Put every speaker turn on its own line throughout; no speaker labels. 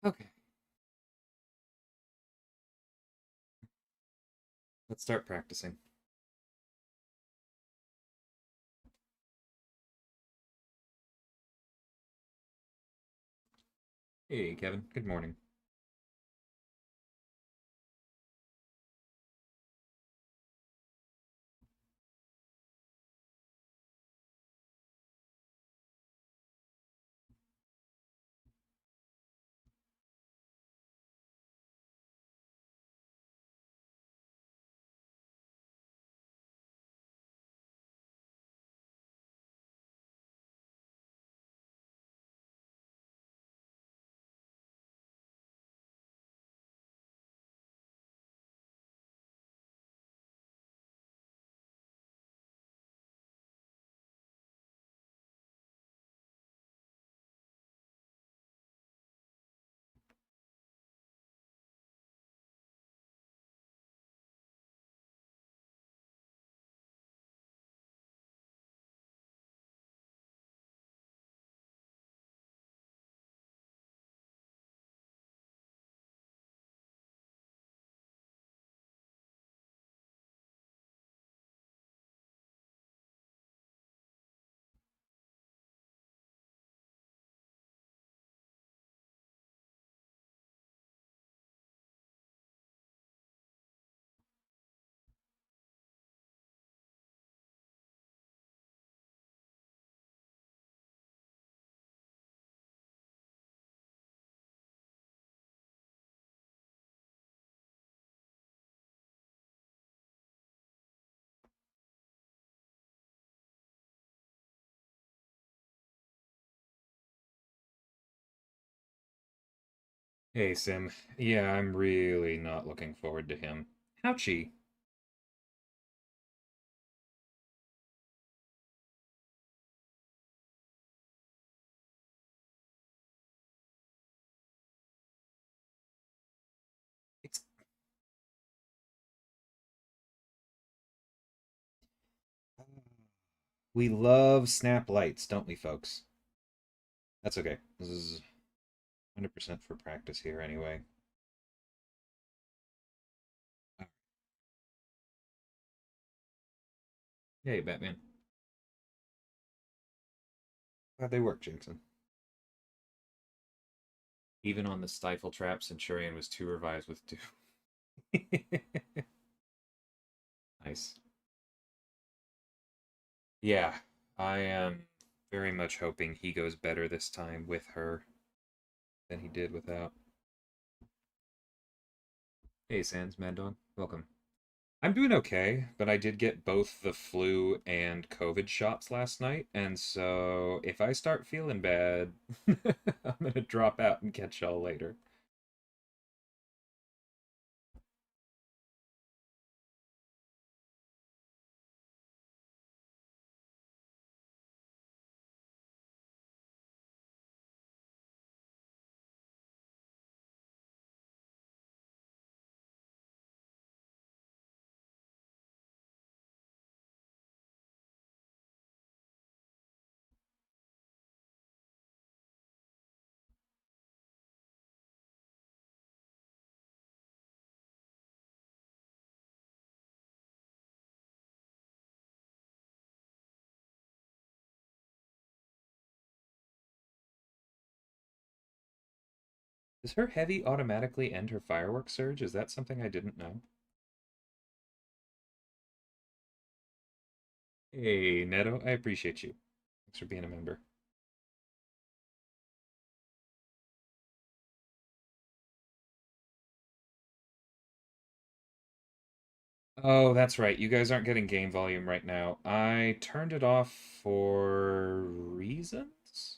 Okay, let's start practicing. Hey, Kevin. Good morning. Hey, Sim. Yeah, I'm really not looking forward to him. Ouchie. It's... We love snap lights, don't we, folks? That's okay. This is 100% for practice here anyway. Hey, Batman. Glad they work, Jackson. Even on the stifle trap, Centurion was 2 revives with 2. Nice. Yeah, I am very much hoping he goes better this time with her than he did without. Hey, Sans, Mad Dog. Welcome. I'm doing okay, but I did get both the flu and COVID shots last night, and so if I start feeling bad, I'm gonna drop out and catch y'all later. Does her heavy automatically end her fireworks surge? Is that something I didn't know? Hey, Neto, I appreciate you. Thanks for being a member. Oh, that's right. You guys aren't getting game volume right now. I turned it off for reasons?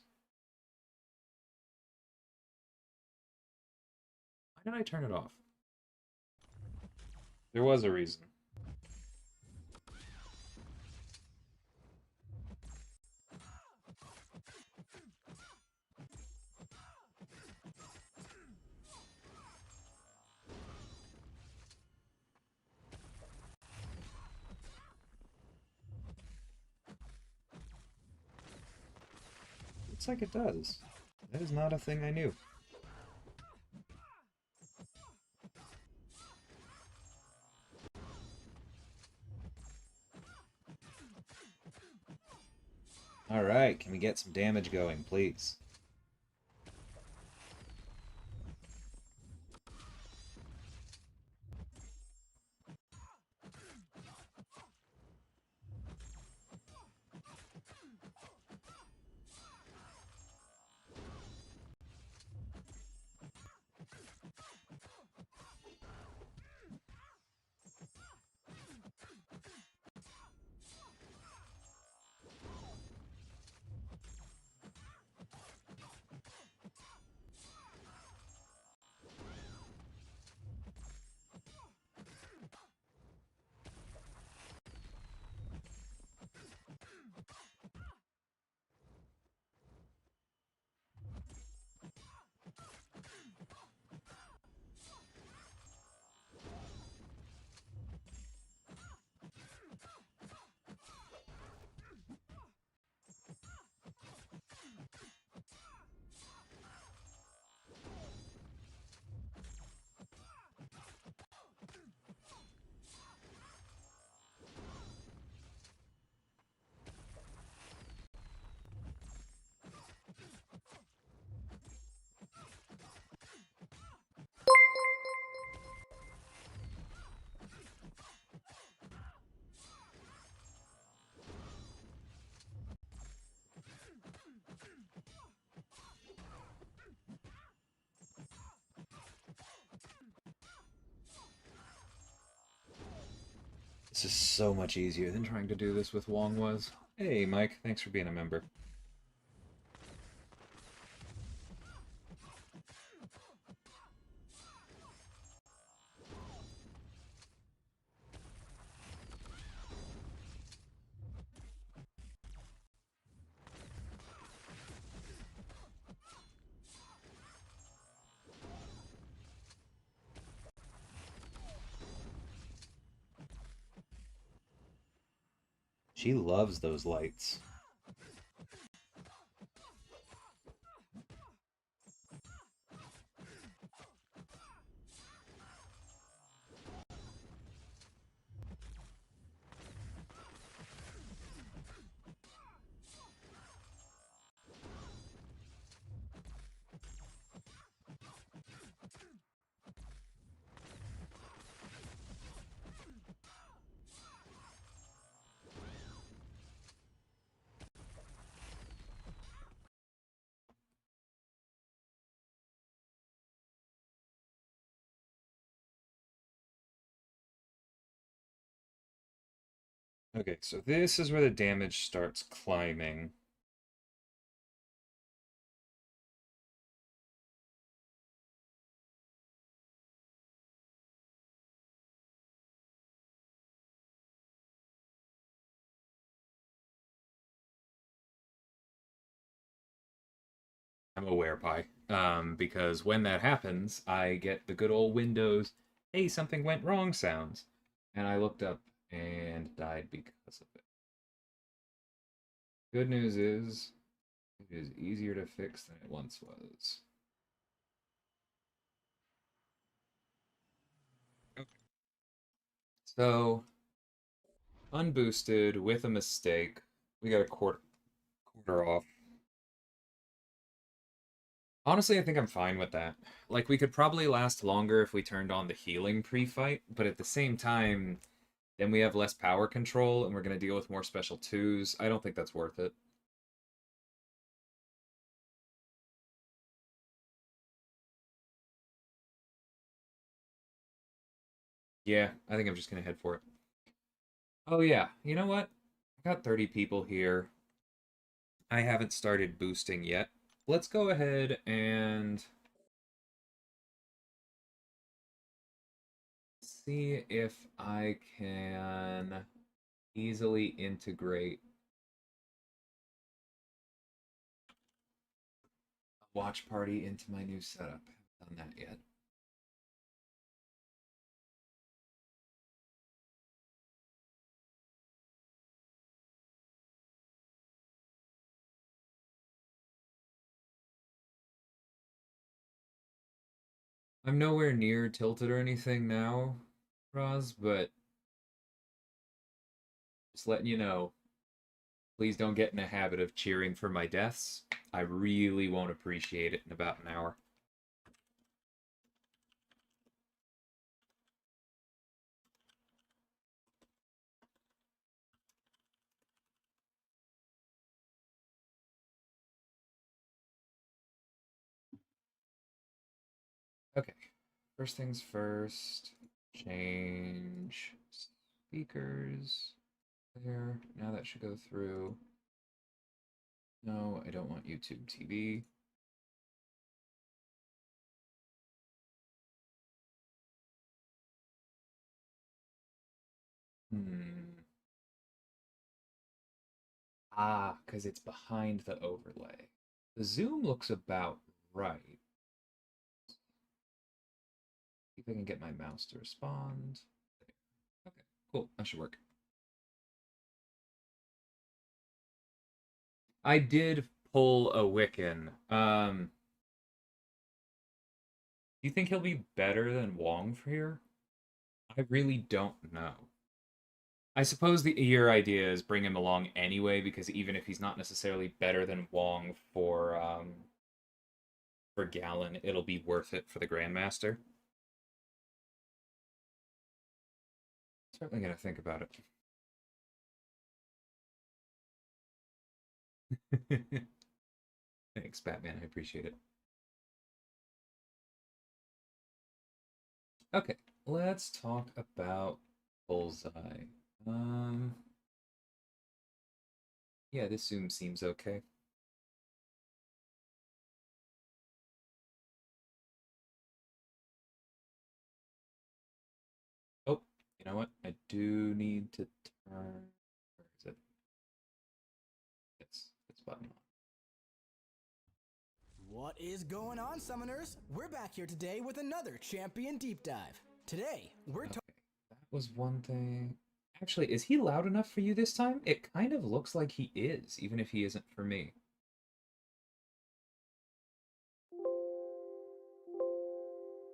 Why did I turn it off? There was a reason. Looks like it does. That is not a thing I knew. Alright, can we get some damage going, please? This is so much easier than trying to do this with Wong was. Hey, Mike, thanks for being a member. She loves those lights. Okay, so this is where the damage starts climbing. I'm aware, Pie. Because when that happens, I get the good old Windows, hey, something went wrong sounds. And I looked up and died because of it. Good news is, it is easier to fix than it once was. Okay. So, unboosted with a mistake, we got a quarter off. Honestly, I think I'm fine with that. Like, we could probably last longer if we turned on the healing pre-fight, but at the same time, then we have less power control and we're going to deal with more special twos. I don't think that's worth it. Yeah, I think I'm just going to head for it. Oh, yeah. You know what? I got 30 people here. I haven't started boosting yet. Let's go ahead and see if I can easily integrate a watch party into my new setup. I haven't done that yet. I'm nowhere near tilted or anything now, Roz, but just letting you know. Please don't get in a habit of cheering for my deaths. I really won't appreciate it in about an hour. Okay, first things first. Change speakers. There. Now that should go through. No, I don't want YouTube TV. Ah, because it's behind the overlay. The zoom looks about right. See if I can get my mouse to respond. There. Okay, cool. That should work. I did pull a Wiccan. Do you think he'll be better than Wong for here? I really don't know. I suppose your idea is bring him along anyway, because even if he's not necessarily better than Wong for Gallon, it'll be worth it for the Grandmaster. Certainly gonna think about it. Thanks, Batman. I appreciate it. Okay, let's talk about Bullseye. Yeah, this zoom seems okay. Oh, you know what? I do need to turn. Where is it? It's button on.
What is going on, summoners? We're back here today with another champion deep dive. Today, we're
Okay, that was one thing. Actually, is he loud enough for you this time? It kind of looks like he is, even if he isn't for me.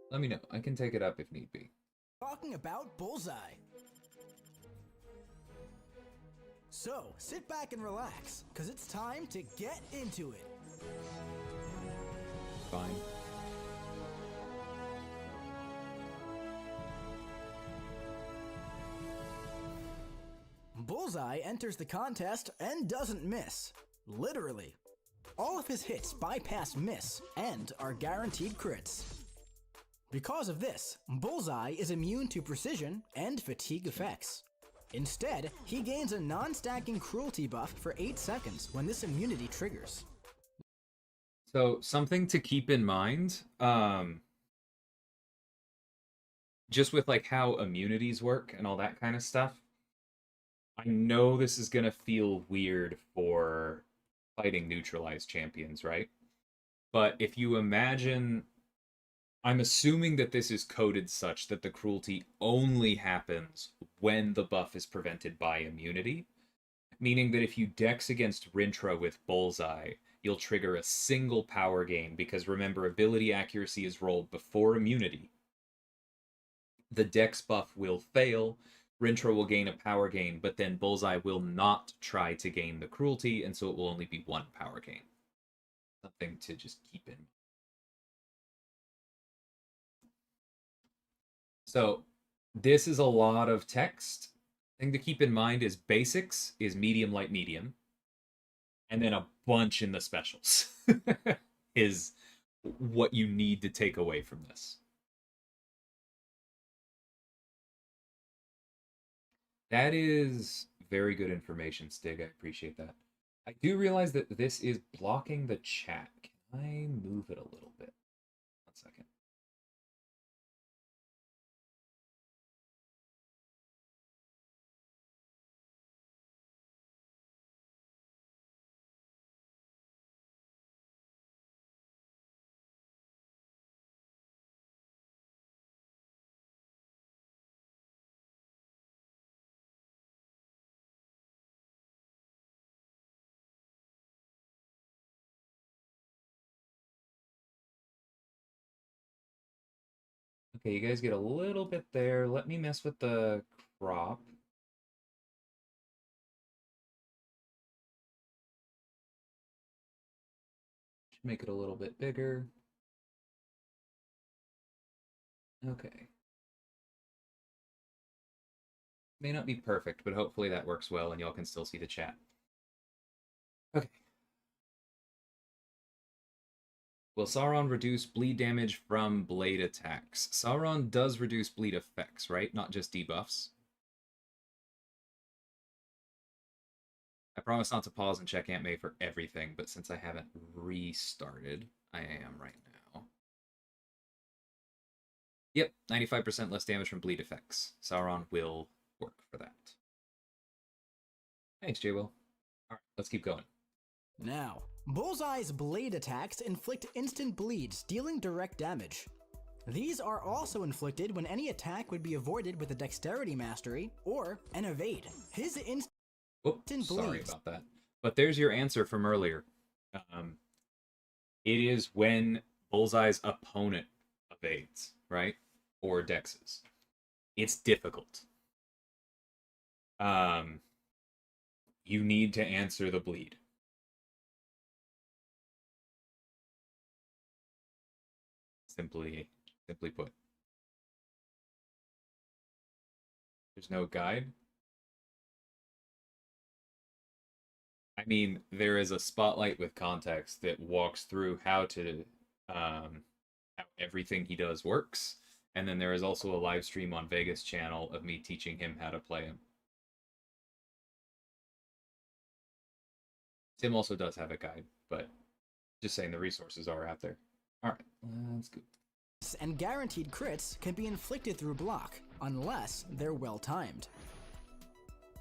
Let me know. I can take it up if need be.
talking about Bullseye. So, sit back and relax, because it's time to get into it.
Fine.
Bullseye enters the contest and doesn't miss. Literally. All of his hits bypass miss and are guaranteed crits. Because of this, Bullseye is immune to precision and fatigue effects. Instead, he gains a non-stacking cruelty buff for 8 seconds when this immunity triggers.
So, something to keep in mind, just with like how immunities work and all that kind of stuff. I know this is gonna feel weird for fighting neutralized champions, right? But if you imagine, I'm assuming that this is coded such that the cruelty only happens when the buff is prevented by immunity, meaning that if you dex against Rintra with Bullseye, you'll trigger a single power gain, because remember, ability accuracy is rolled before immunity. The dex buff will fail, Rintra will gain a power gain, but then Bullseye will not try to gain the cruelty, and so it will only be 1 power gain. Something to just keep in mind. So, this is a lot of text. Thing to keep in mind is basics is medium, light, medium. And then a bunch in the specials is what you need to take away from this. That is very good information, Stig. I appreciate that. I do realize that this is blocking the chat. Can I move it a little bit? 1 second. Okay, you guys get a little bit there. Let me mess with the crop. make it a little bit bigger. Okay. May not be perfect, but hopefully that works well and y'all can still see the chat. Okay. Will Sauron reduce bleed damage from blade attacks? Sauron does reduce bleed effects, right? Not just debuffs. I promise not to pause and check Aunt May for everything, but since I haven't restarted, I am right now. Yep, 95% less damage from bleed effects. Sauron will work for that. Thanks, J-Will. Alright, let's keep going.
Now, Bullseye's blade attacks inflict instant bleeds, dealing direct damage. These are also inflicted when any attack would be avoided with a dexterity mastery or an evade. His instant
sorry about that. But there's your answer from earlier. It is when Bullseye's opponent evades, right? Or dexes. It's difficult. You need to answer the bleed. Simply put. There's no guide. I mean, there is a spotlight with context that walks through how how everything he does works, and then there is also a live stream on Vegas channel of me teaching him how to play him. Tim also does have a guide, but just saying the resources are out there. All right, let's go.
And guaranteed crits can be inflicted through block, unless they're well timed.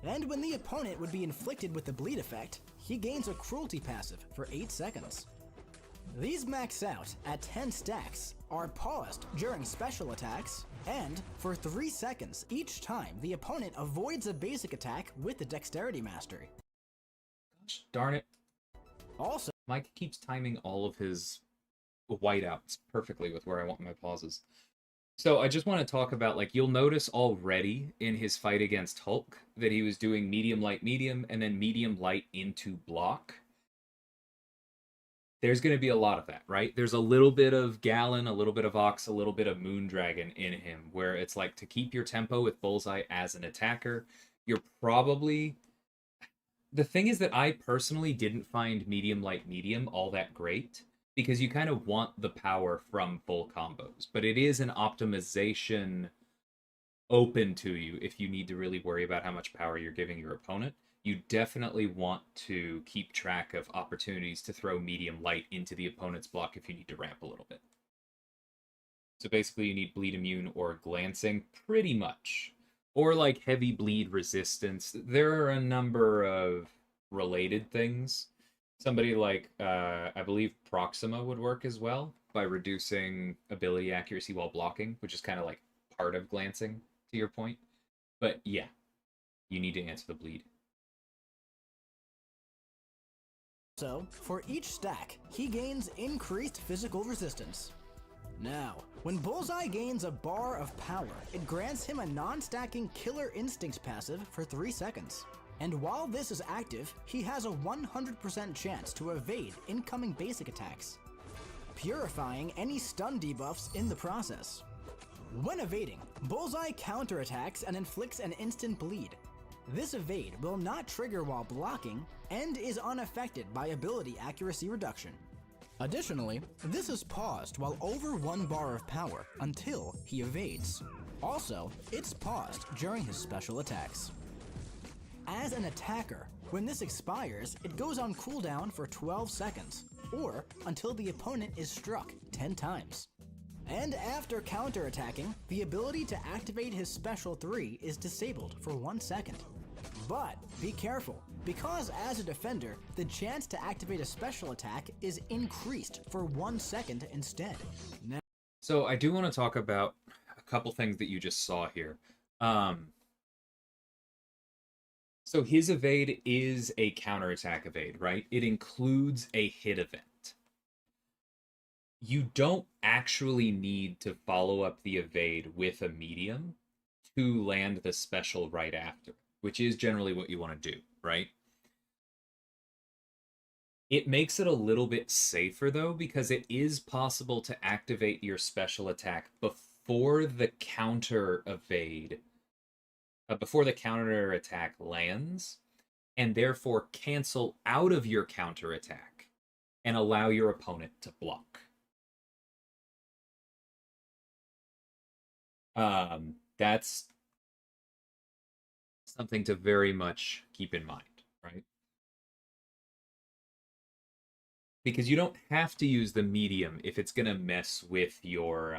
And when the opponent would be inflicted with the bleed effect, he gains a cruelty passive for 8 seconds. These max out at 10 stacks, are paused during special attacks, and for 3 seconds each time the opponent avoids a basic attack with the dexterity mastery.
Gosh darn it.
Also,
Mike keeps timing all of his whiteouts perfectly with where I want my pauses. So I just want to talk about, like, you'll notice already in his fight against Hulk that he was doing medium, light, medium, and then medium, light into block. There's going to be a lot of that, right? There's a little bit of Gallon, a little bit of Ox, a little bit of Moondragon in him, where it's like to keep your tempo with Bullseye as an attacker, you're probably... The thing is that I personally didn't find medium, light, medium all that great, because you kind of want the power from full combos, but it is an optimization open to you if you need to really worry about how much power you're giving your opponent. You definitely want to keep track of opportunities to throw medium light into the opponent's block if you need to ramp a little bit. So basically you need bleed immune or glancing, pretty much. Or like heavy bleed resistance. There are a number of related things. Somebody like, I believe Proxima would work as well by reducing ability accuracy while blocking, which is kind of like part of glancing, to your point. But yeah, you need to answer the bleed.
So, for each stack, he gains increased physical resistance. Now, when Bullseye gains a bar of power, it grants him a non-stacking Killer Instincts passive for 3 seconds. And while this is active, he has a 100% chance to evade incoming basic attacks, purifying any stun debuffs in the process. When evading, Bullseye counterattacks and inflicts an instant bleed. This evade will not trigger while blocking and is unaffected by ability accuracy reduction. Additionally, this is paused while over 1 bar of power until he evades. Also, it's paused during his special attacks. As an attacker, when this expires, it goes on cooldown for 12 seconds, or until the opponent is struck 10 times. And after counterattacking, the ability to activate his special 3 is disabled for 1 second. But be careful, because as a defender, the chance to activate a special attack is increased for 1 second instead. Now,
so I do want to talk about a couple things that you just saw here. So his evade is a counterattack evade, right? It includes a hit event. You don't actually need to follow up the evade with a medium to land the special right after, which is generally what you want to do, right? It makes it a little bit safer though, because it is possible to activate your special attack before the counter evade, before the counter attack lands, and therefore cancel out of your counter attack and allow your opponent to block. That's something to very much keep in mind, right? Because you don't have to use the medium if it's going to mess with your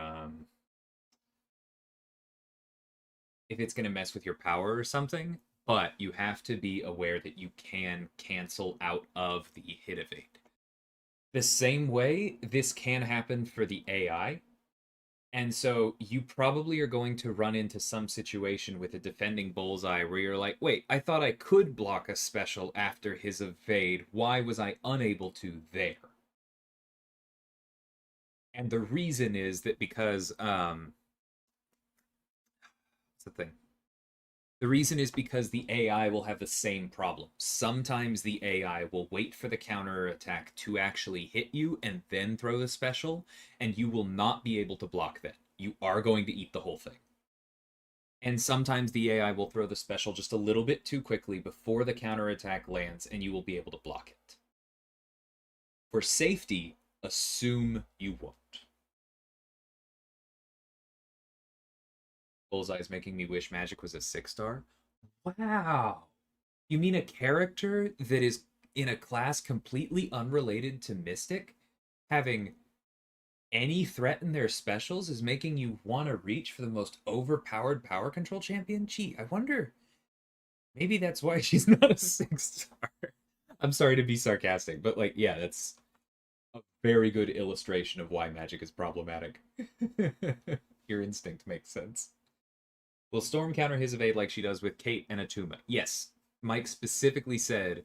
if it's going to mess with your power or something, but you have to be aware that you can cancel out of the hit evade. The same way this can happen for the AI. And so you probably are going to run into some situation with a defending Bullseye where you're like, wait, I thought I could block a special after his evade. Why was I unable to there? And the reason is that because what's the thing? The reason is because the AI will have the same problem. Sometimes the AI will wait for the counter attack to actually hit you and then throw the special, and you will not be able to block that. You are going to eat the whole thing. And sometimes the AI will throw the special just a little bit too quickly before the counter attack lands, and you will be able to block it. For safety, assume you won't. Bullseye is making me wish Magic was a 6-star. Wow. You mean a character that is in a class completely unrelated to Mystic, having any threat in their specials is making you want to reach for the most overpowered power control champion? Gee, I wonder. Maybe that's why she's not a 6-star. I'm sorry to be sarcastic, but like, yeah, that's a very good illustration of why Magic is problematic. Your instinct makes sense. Will Storm counter his evade like she does with Kate and Atuma? Yes. Mike specifically said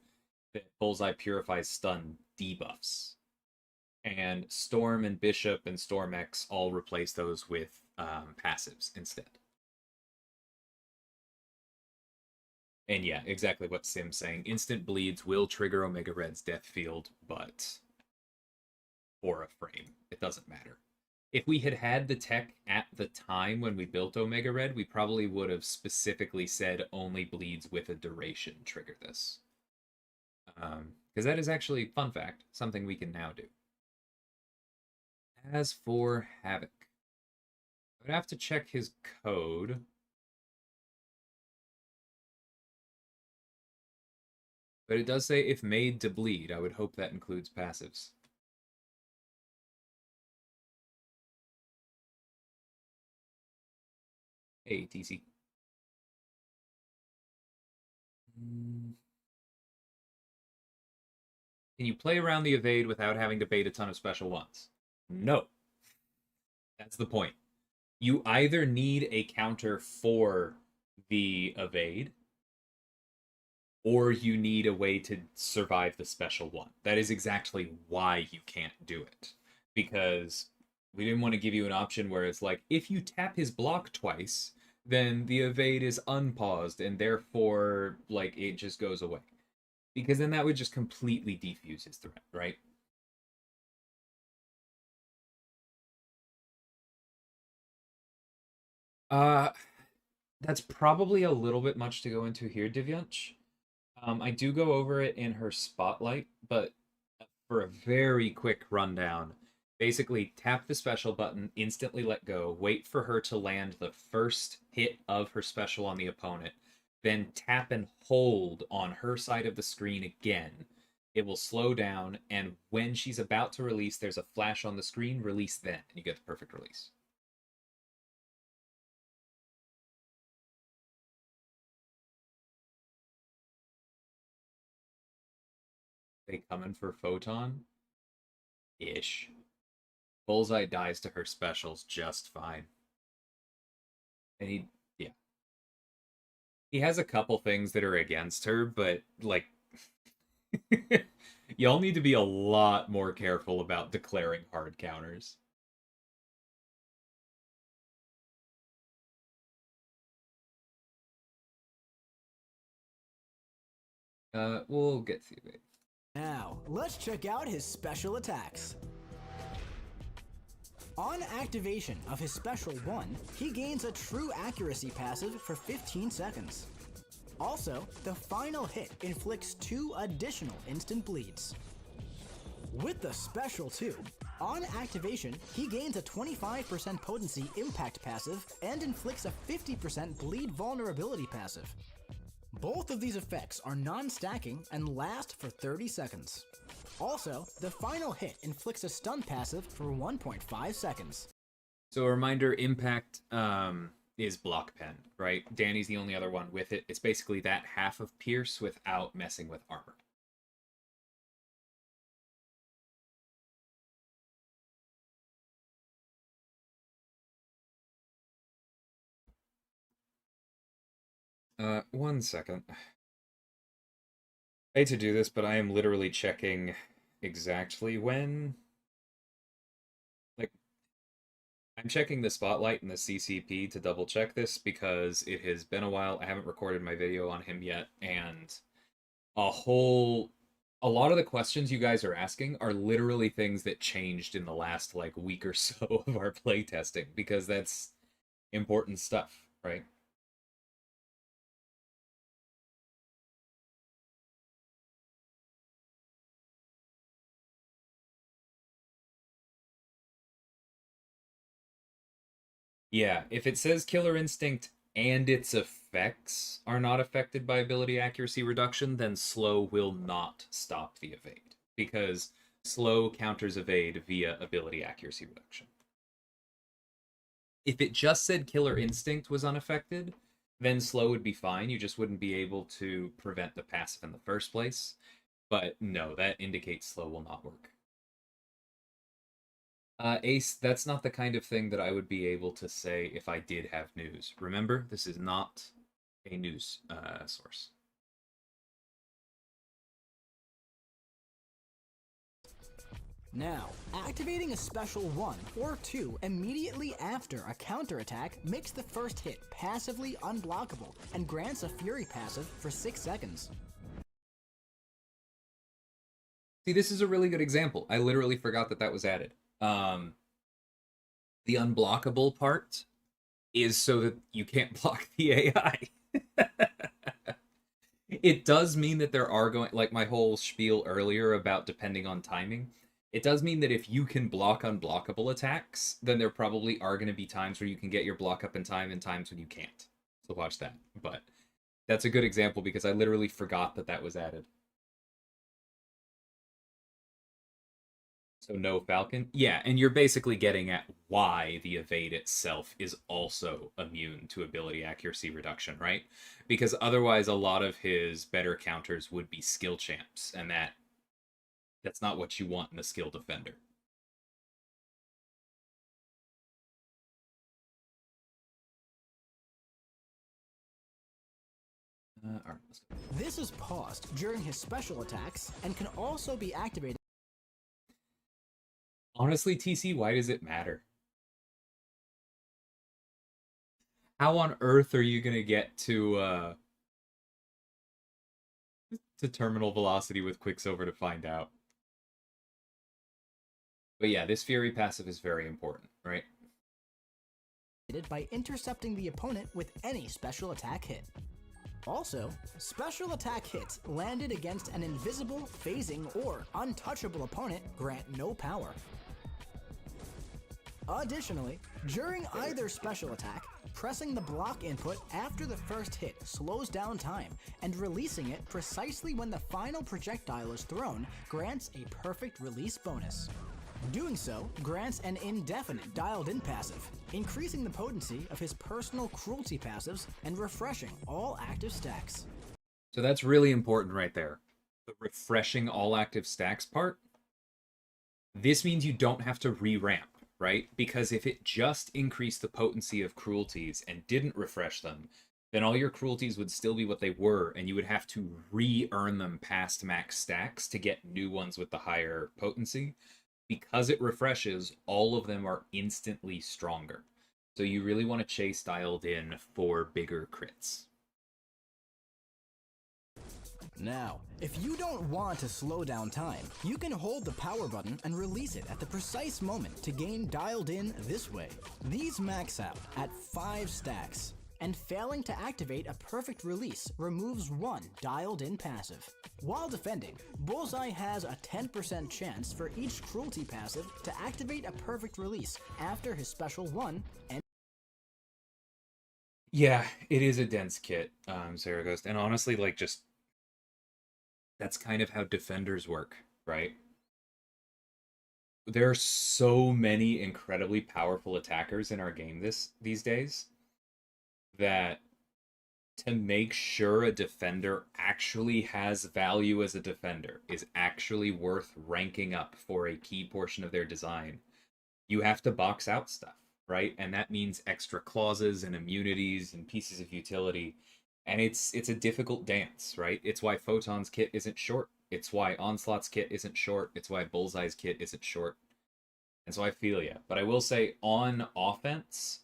that Bullseye purifies stun debuffs. And Storm and Bishop and Storm X all replace those with passives instead. And yeah, exactly what Sim's saying. Instant bleeds will trigger Omega Red's death field, but for a frame, it doesn't matter. If we had had the tech at the time when we built Omega Red, we probably would have specifically said only bleeds with a duration trigger this. Because that is actually, fun fact, something we can now do. As for Havoc, I would have to check his code. But it does say if made to bleed. I would hope that includes passives. Hey, TC. Can you play around the evade without having to bait a ton of special ones? No. That's the point. You either need a counter for the evade, or you need a way to survive the special one. That is exactly why you can't do it. Because we didn't want to give you an option where it's like, if you tap his block twice, then the evade is unpaused and therefore, like, it just goes away. Because then that would just completely defuse his threat, right? Uh, that's probably a little bit much to go into here, Divyanch. I do go over it in her spotlight, but for a very quick rundown, basically tap the special button, instantly let go, wait for her to land the first hit of her special on the opponent, then tap and hold on her side of the screen again. It will slow down, and when she's about to release, there's a flash on the screen, release then, and you get the perfect release. They coming for Photon? Ish. Bullseye dies to her specials just fine. And yeah. He has a couple things that are against her, but like, y'all need to be a lot more careful about declaring hard counters. We'll get to it.
Now, let's check out his special attacks. On activation of his special 1, he gains a true accuracy passive for 15 seconds. Also, the final hit inflicts 2 additional instant bleeds. With the special 2, on activation, he gains a 25% potency impact passive and inflicts a 50% bleed vulnerability passive. Both of these effects are non-stacking and last for 30 seconds. Also, the final hit inflicts a stun passive for 1.5 seconds.
So a reminder, impact is block pen, right? Danny's the only other one with it. It's basically that half of pierce without messing with armor. One second. I hate to do this, but I am literally checking exactly when. Like, I'm checking the spotlight and the CCP to double check this because it has been a while. I haven't recorded my video on him yet, and a lot of the questions you guys are asking are literally things that changed in the last like week or so of our playtesting because that's important stuff, right? Yeah, if it says Killer Instinct and its effects are not affected by ability accuracy reduction, then slow will not stop the evade, because slow counters evade via ability accuracy reduction. If it just said Killer Instinct was unaffected, then slow would be fine. You just wouldn't be able to prevent the passive in the first place. But no, that indicates slow will not work. Ace, that's not the kind of thing that I would be able to say if I did have news. Remember, this is not a news source.
Now, activating a special 1 or 2 immediately after a counterattack makes the first hit passively unblockable and grants a Fury passive for 6 seconds.
See, this is a really good example. I literally forgot that that was added. The unblockable part is so that you can't block the AI. It does mean that there are going, like my whole spiel earlier about depending on timing, it does mean that if you can block unblockable attacks, then there probably are going to be times where you can get your block up in time and times when you can't. So watch that. But that's a good example because I literally forgot that that was added. So no Falcon? Yeah, and you're basically getting at why the evade itself is also immune to ability accuracy reduction, right? Because otherwise a lot of his better counters would be skill champs, and that's not what you want in a skill defender. All right, let's go.
This is paused during his special attacks and can also be activated.
Honestly, TC, why does it matter? How on earth are you gonna get to terminal velocity with Quicksilver to find out? But yeah, this Fury passive is very important, right?
By intercepting the opponent with any special attack hit. Also, special attack hits landed against an invisible, phasing, or untouchable opponent grant no power. Additionally, during either special attack, pressing the block input after the first hit slows down time, and releasing it precisely when the final projectile is thrown grants a perfect release bonus. Doing so grants an indefinite dialed-in passive, increasing the potency of his personal cruelty passives and refreshing all active stacks.
So that's really important right there. The refreshing all active stacks part. This means you don't have to re-ramp, right? Because if it just increased the potency of cruelties and didn't refresh them, then all your cruelties would still be what they were, and you would have to re-earn them past max stacks to get new ones with the higher potency. Because it refreshes, all of them are instantly stronger. So you really want to chase dialed in for bigger crits.
Now, if you don't want to slow down time, you can hold the power button and release it at the precise moment to gain dialed in this way. These max out at 5 stacks, and failing to activate a perfect release removes 1 dialed in passive. While defending, Bullseye has a 10% chance for each cruelty passive to activate a perfect release after his special 1 and
Yeah, it is a dense kit, Sarah Ghost. And honestly, like, just that's kind of how defenders work, right? There are so many incredibly powerful attackers in our game these days that to make sure a defender actually has value as a defender, is actually worth ranking up for a key portion of their design, you have to box out stuff, right? And that means extra clauses and immunities and pieces of utility. And it's a difficult dance, right? It's why Photon's kit isn't short. It's why Onslaught's kit isn't short. It's why Bullseye's kit isn't short. And so I feel ya. But I will say, on offense,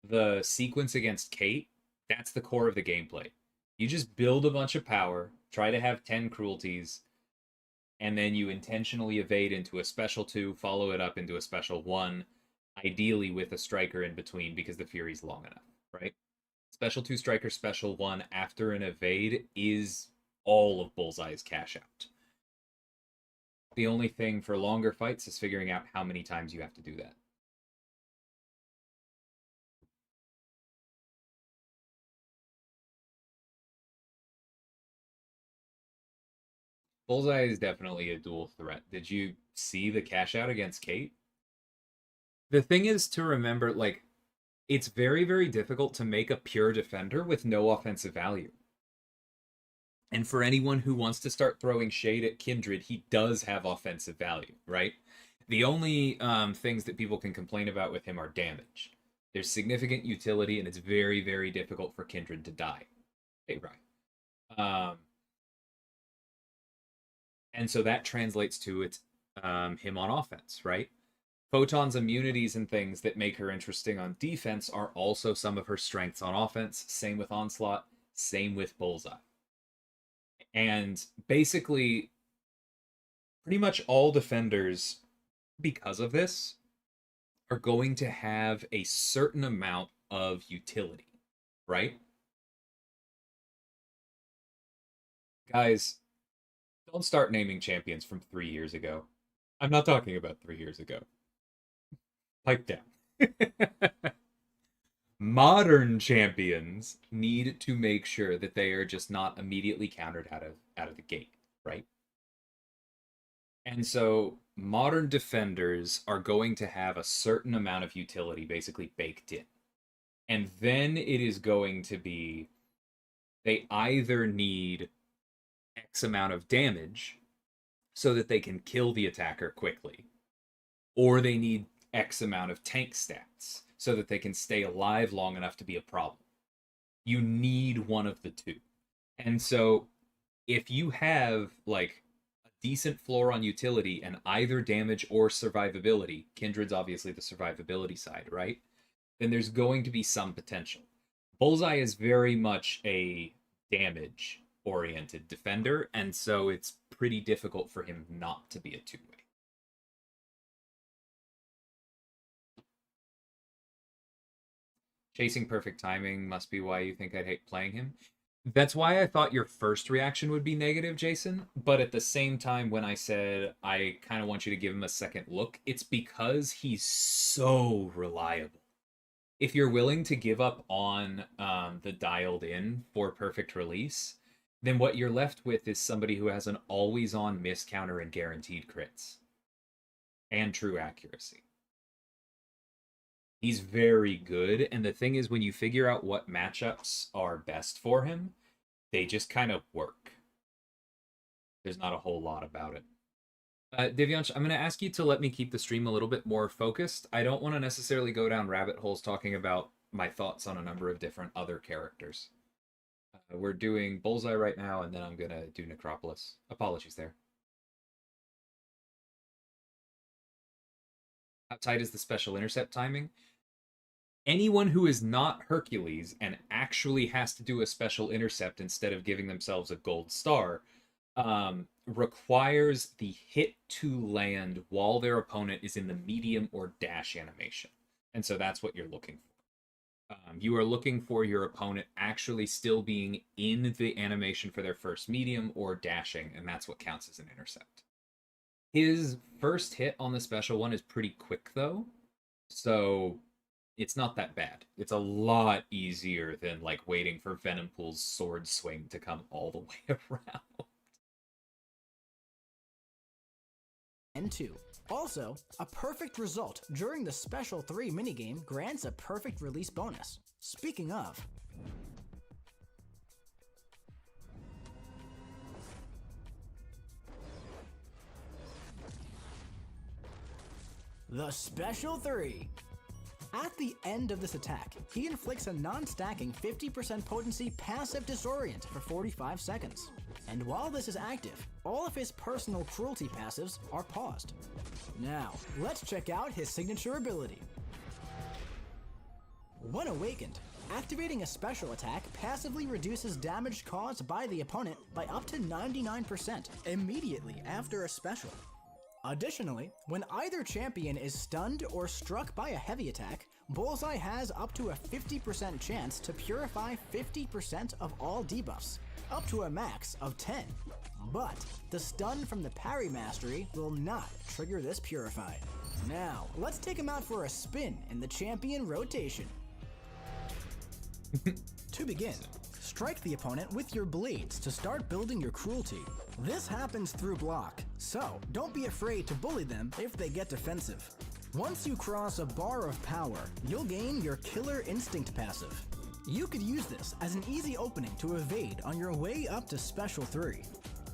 the sequence against Kate, that's the core of the gameplay. You just build a bunch of power, try to have 10 cruelties, and then you intentionally evade into a special 2, follow it up into a special 1, ideally with a striker in between because the Fury's long enough, right? Special 2 striker, special 1 after an evade is all of Bullseye's cash out. The only thing for longer fights is figuring out how many times you have to do that. Bullseye is definitely a dual threat. Did you see the cash out against Kate? The thing is to remember, like, it's very, very difficult to make a pure defender with no offensive value. And for anyone who wants to start throwing shade at Kindred, he does have offensive value, right? The only things that people can complain about with him are damage. There's significant utility, and it's very, very difficult for Kindred to die. Hey, right. And so that translates to him on offense, right? Photon's immunities and things that make her interesting on defense are also some of her strengths on offense. Same with Onslaught, same with Bullseye. And basically, pretty much all defenders, because of this, are going to have a certain amount of utility, right? Guys, don't start naming champions from 3 years ago. I'm not talking about 3 years ago. Pipe down. Modern champions need to make sure that they are just not immediately countered out of the gate, right? And so modern defenders are going to have a certain amount of utility basically baked in. And then it is going to be they either need X amount of damage so that they can kill the attacker quickly, or they need X amount of tank stats so that they can stay alive long enough to be a problem. You need one of the two. And so if you have like a decent floor on utility and either damage or survivability, Kindred's obviously the survivability side, right? Then there's going to be some potential. Bullseye is very much a damage oriented defender, and so it's pretty difficult for him not to be a two-way. Chasing perfect timing must be why you think I'd hate playing him. That's why I thought your first reaction would be negative, Jason. But at the same time, when I said I kind of want you to give him a second look, it's because he's so reliable. If you're willing to give up on the dialed in for perfect release, then what you're left with is somebody who has an always on miss counter and guaranteed crits and true accuracy. He's very good, and the thing is, when you figure out what matchups are best for him, they just kind of work. There's not a whole lot about it. Divyansh, I'm going to ask you to let me keep the stream a little bit more focused. I don't want to necessarily go down rabbit holes talking about my thoughts on a number of different other characters. We're doing Bullseye right now, and then I'm going to do Necropolis. Apologies there. How tight is the special intercept timing? Anyone who is not Hercules and actually has to do a special intercept instead of giving themselves a gold star requires the hit to land while their opponent is in the medium or dash animation. And so that's what you're looking for. You are looking for your opponent actually still being in the animation for their first medium or dashing, and that's what counts as an intercept. His first hit on the special one is pretty quick, though, so it's not that bad. It's a lot easier than like waiting for Venompool's sword swing to come all the way around.
And 2. Also, a perfect result during the Special 3 minigame grants a perfect release bonus. Speaking of, the Special 3. At the end of this attack, he inflicts a non-stacking 50% potency passive disorient for 45 seconds. And while this is active, all of his personal cruelty passives are paused. Now, let's check out his signature ability. When awakened, activating a special attack passively reduces damage caused by the opponent by up to 99% immediately after a special. Additionally, when either champion is stunned or struck by a heavy attack, Bullseye has up to a 50% chance to purify 50% of all debuffs, up to a max of 10. But the stun from the parry mastery will not trigger this purify. Now, let's take him out for a spin in the champion rotation. To begin, strike the opponent with your blades to start building your cruelty. This happens through block, so don't be afraid to bully them if they get defensive. Once you cross a bar of power, you'll gain your Killer Instinct passive. You could use this as an easy opening to evade on your way up to Special 3.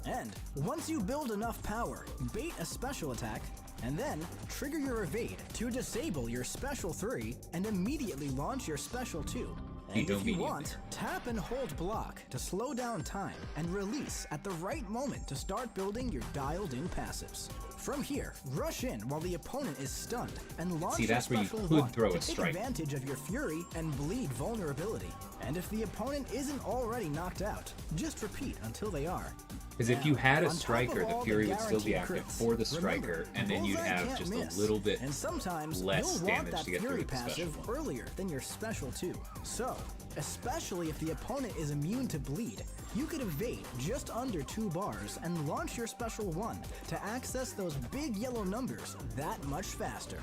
And once you build enough power, bait a special attack, and then trigger your evade to disable your Special 3 and immediately launch your Special 2. And if you want, tap and hold block to slow down time and release at the right moment to start building your dialed-in passives. From here, rush in while the opponent is stunned and launch your Special 1 to take advantage of your Fury and Bleed vulnerability. And if the opponent isn't already knocked out, just repeat until they are.
Because if you had a striker, the Fury would still be active for the striker, and then you'd have just a little bit less damage to get through the special one.
Earlier than your Special 2. So, especially if the opponent is immune to bleed, you could evade just under 2 bars and launch your Special 1 to access those big yellow numbers that much faster.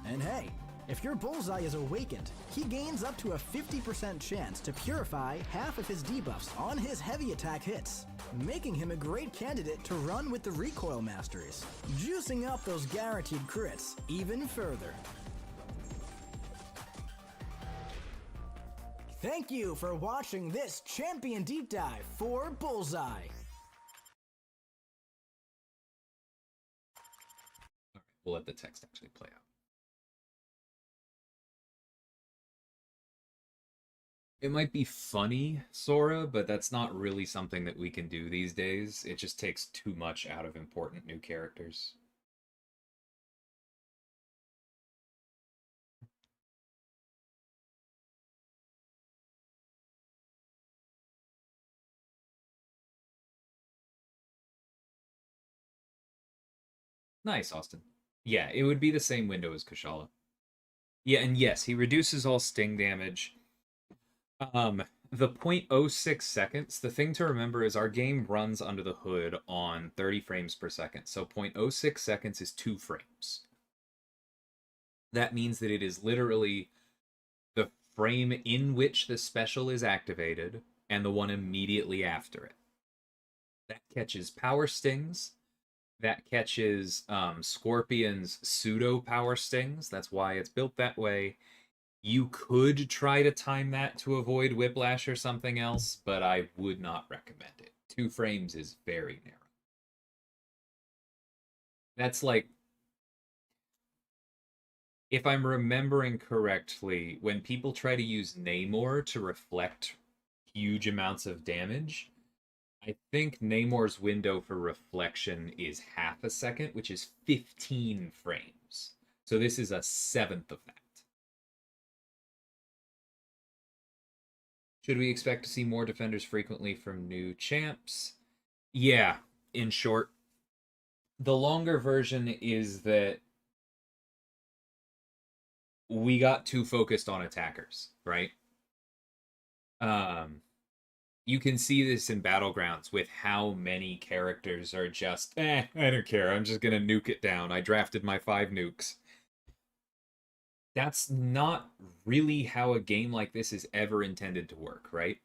And hey, if your Bullseye is awakened, he gains up to a 50% chance to purify half of his debuffs on his heavy attack hits, making him a great candidate to run with the recoil masteries, juicing up those guaranteed crits even further. Thank you for watching this Champion Deep Dive for Bullseye.
All right, we'll let the text actually play out. It might be funny, Sora, but that's not really something that we can do these days. It just takes too much out of important new characters. Nice, Austin. Yeah, it would be the same window as Kushala. Yeah, and yes, he reduces all sting damage. The 0.06 seconds, the thing to remember is our game runs under the hood on 30 frames per second. So 0.06 seconds is 2 frames. That means that it is literally the frame in which the special is activated and the one immediately after it. That catches power stings. That catches Scorpion's pseudo power stings. That's why it's built that way. You could try to time that to avoid whiplash or something else, but I would not recommend it. 2 frames is very narrow. That's like, if I'm remembering correctly, when people try to use Namor to reflect huge amounts of damage, I think Namor's window for reflection is half a second, which is 15 frames. So this is a 1/7 of that. Should we expect to see more defenders frequently from new champs? Yeah, in short. The longer version is that we got too focused on attackers, right? Um, you can see this in Battlegrounds with how many characters are just, I don't care. I'm just gonna nuke it down. I drafted my 5 nukes. That's not really how a game like this is ever intended to work, right?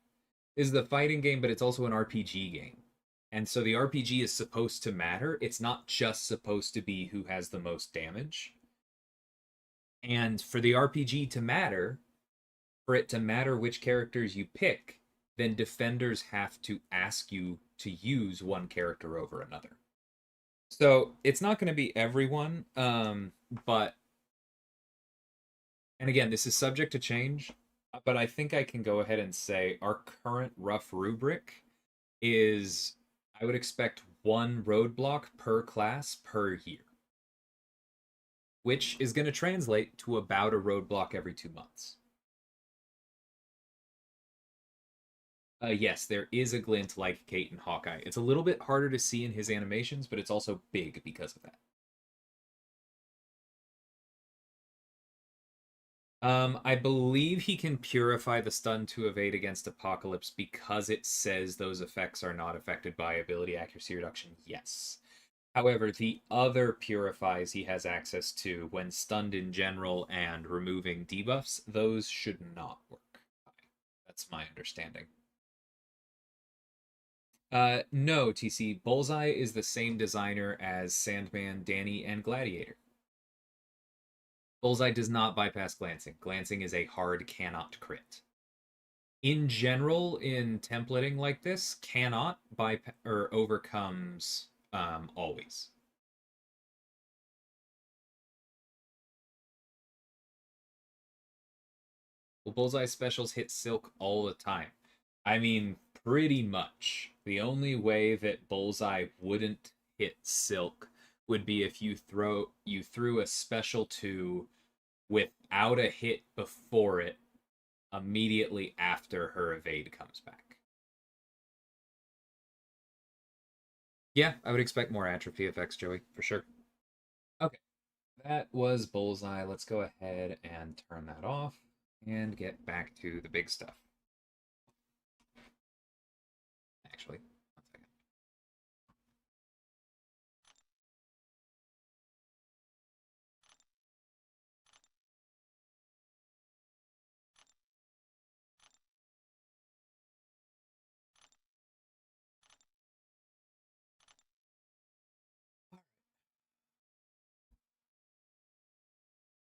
This is the fighting game, but it's also an RPG game. And so the RPG is supposed to matter. It's not just supposed to be who has the most damage. And for the RPG to matter, for it to matter which characters you pick, then defenders have to ask you to use one character over another. So it's not going to be everyone, but and again, this is subject to change. But I think I can go ahead and say our current rough rubric is I would expect one roadblock per class per year, which is going to translate to about a roadblock every 2 months. Yes, there is a glint like Kate and Hawkeye. It's a little bit harder to see in his animations, but it's also big because of that. I believe he can purify the stun to evade against Apocalypse because it says those effects are not affected by ability accuracy reduction. Yes. However, the other purifies he has access to when stunned in general and removing debuffs, those should not work. That's my understanding. No, TC. Bullseye is the same designer as Sandman, Danny, and Gladiator. Bullseye does not bypass glancing. Glancing is a hard cannot crit. In general, in templating like this, cannot bypass or overcomes always. Well, Bullseye specials hit Silk all the time. I mean, pretty much. The only way that Bullseye wouldn't hit Silk would be if you threw a special 2 without a hit before it immediately after her evade comes back. Yeah, I would expect more atrophy effects, Joey, for sure. Okay, that was Bullseye. Let's go ahead and turn that off and get back to the big stuff. Actually, 1 second.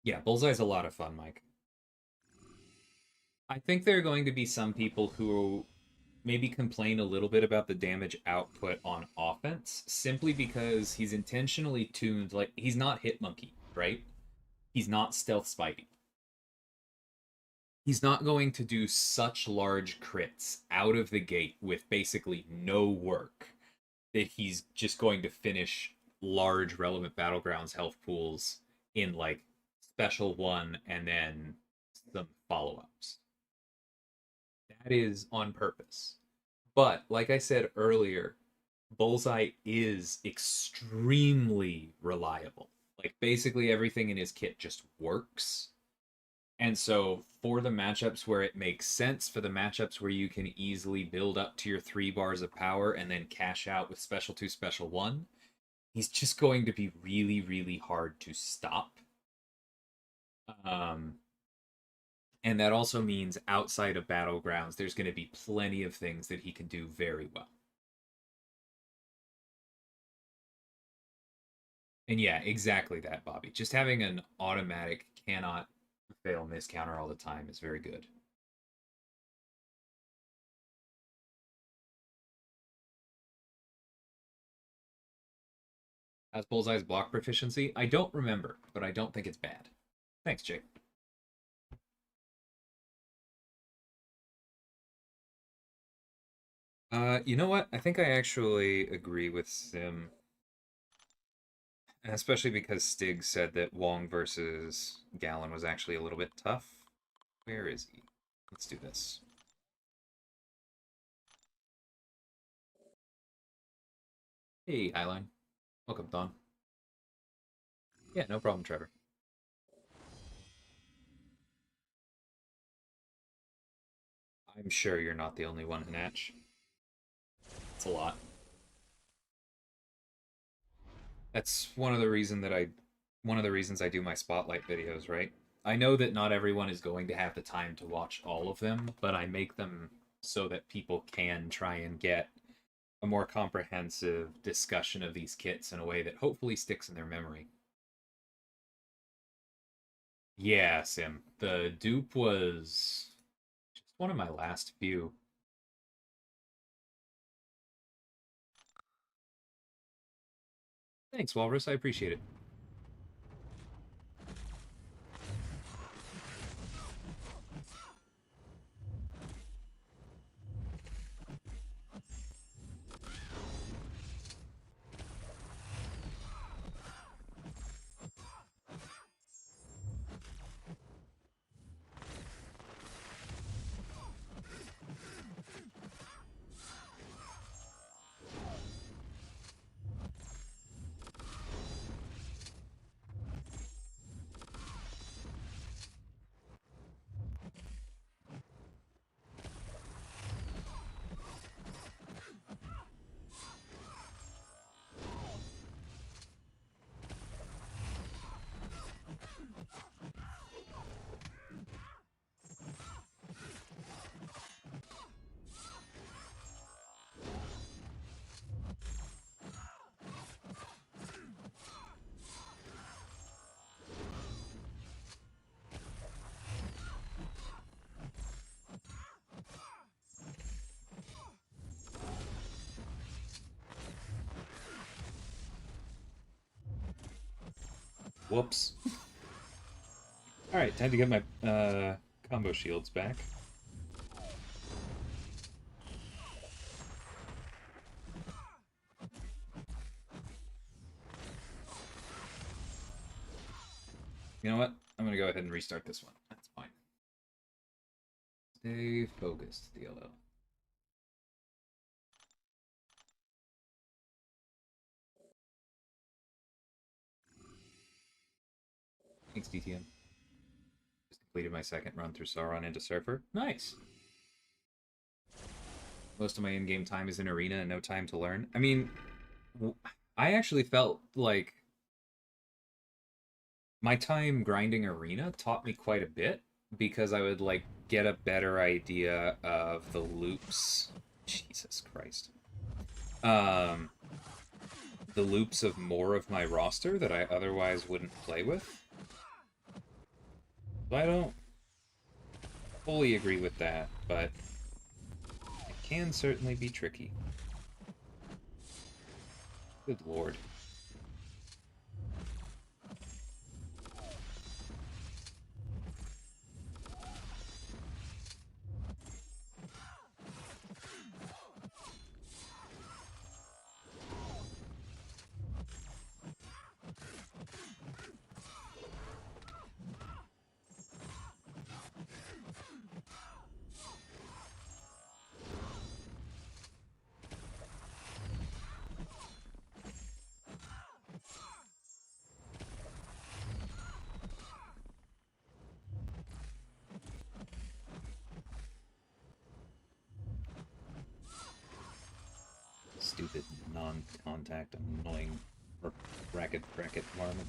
Yeah, Bullseye's a lot of fun, Mike. I think there are going to be some people who maybe complain a little bit about the damage output on offense simply because he's intentionally tuned. Like, he's not Hitmonkey, right? He's not Stealth Spidey. He's not going to do such large crits out of the gate with basically no work that he's just going to finish large relevant battlegrounds health pools in like special one and then some follow-ups. That is on purpose. But like I said earlier, Bullseye is extremely reliable. Like basically everything in his kit just works. And so for the matchups where it makes sense, for the matchups where you can easily build up to your 3 bars of power and then cash out with special 2, special 1, he's just going to be really, really hard to stop. Um, and that also means outside of Battlegrounds, there's going to be plenty of things that he can do very well. And yeah, exactly that, Bobby. Just having an automatic cannot fail miss counter all the time is very good. As Bullseye's block proficiency, I don't remember, but I don't think it's bad. Thanks, Jake. You know what? I think I actually agree with Sim, especially because Stig said that Wong versus Gallon was actually a little bit tough. Where is he? Let's do this. Hey, Highline. Welcome, Don. Yeah, no problem, Trevor. I'm sure you're not the only one, Hanatch. It's a lot. That's one of the reasons I do my spotlight videos, right? I know that not everyone is going to have the time to watch all of them, but I make them so that people can try and get a more comprehensive discussion of these kits in a way that hopefully sticks in their memory. Yeah, Sim. The dupe was just one of my last few. Thanks, Walrus. I appreciate it. Whoops. Alright, time to get my combo shields back. You know what? I'm gonna go ahead and restart this one. That's fine. Stay focused, DLL. Thanks, DTM. Just completed my second run through Sauron into Surfer. Nice! Most of my in-game time is in Arena and no time to learn. I mean, I actually felt like my time grinding Arena taught me quite a bit because I would, like, get a better idea of the loops. Jesus Christ. The loops of more of my roster that I otherwise wouldn't play with. I don't fully agree with that, but it can certainly be tricky. Good lord. Stupid non-contact annoying bracket varmint.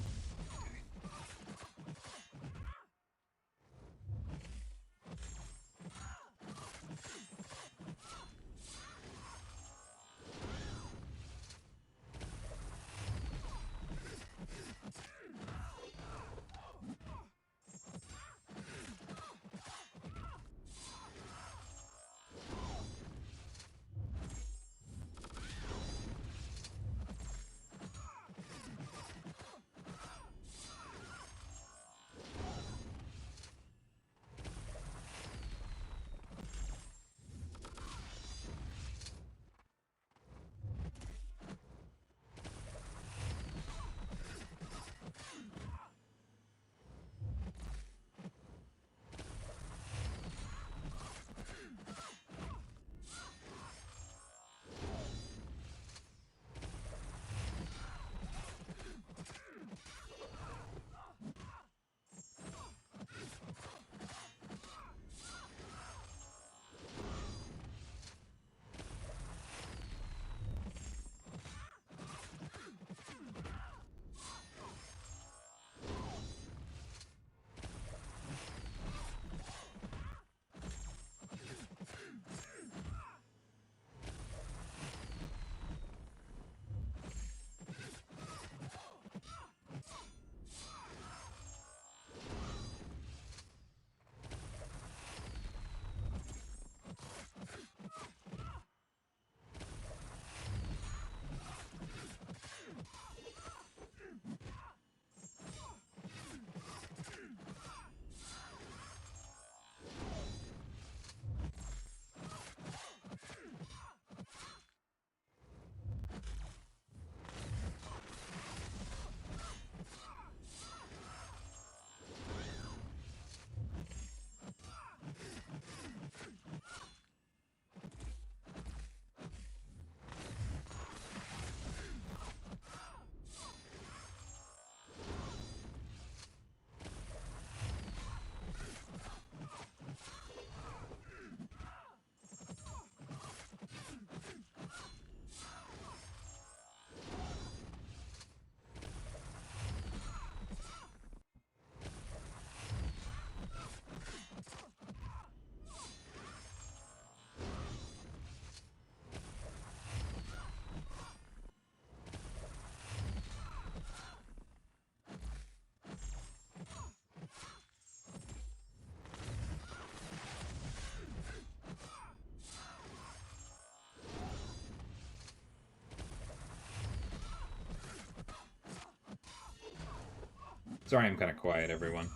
Sorry I'm kind of quiet, everyone.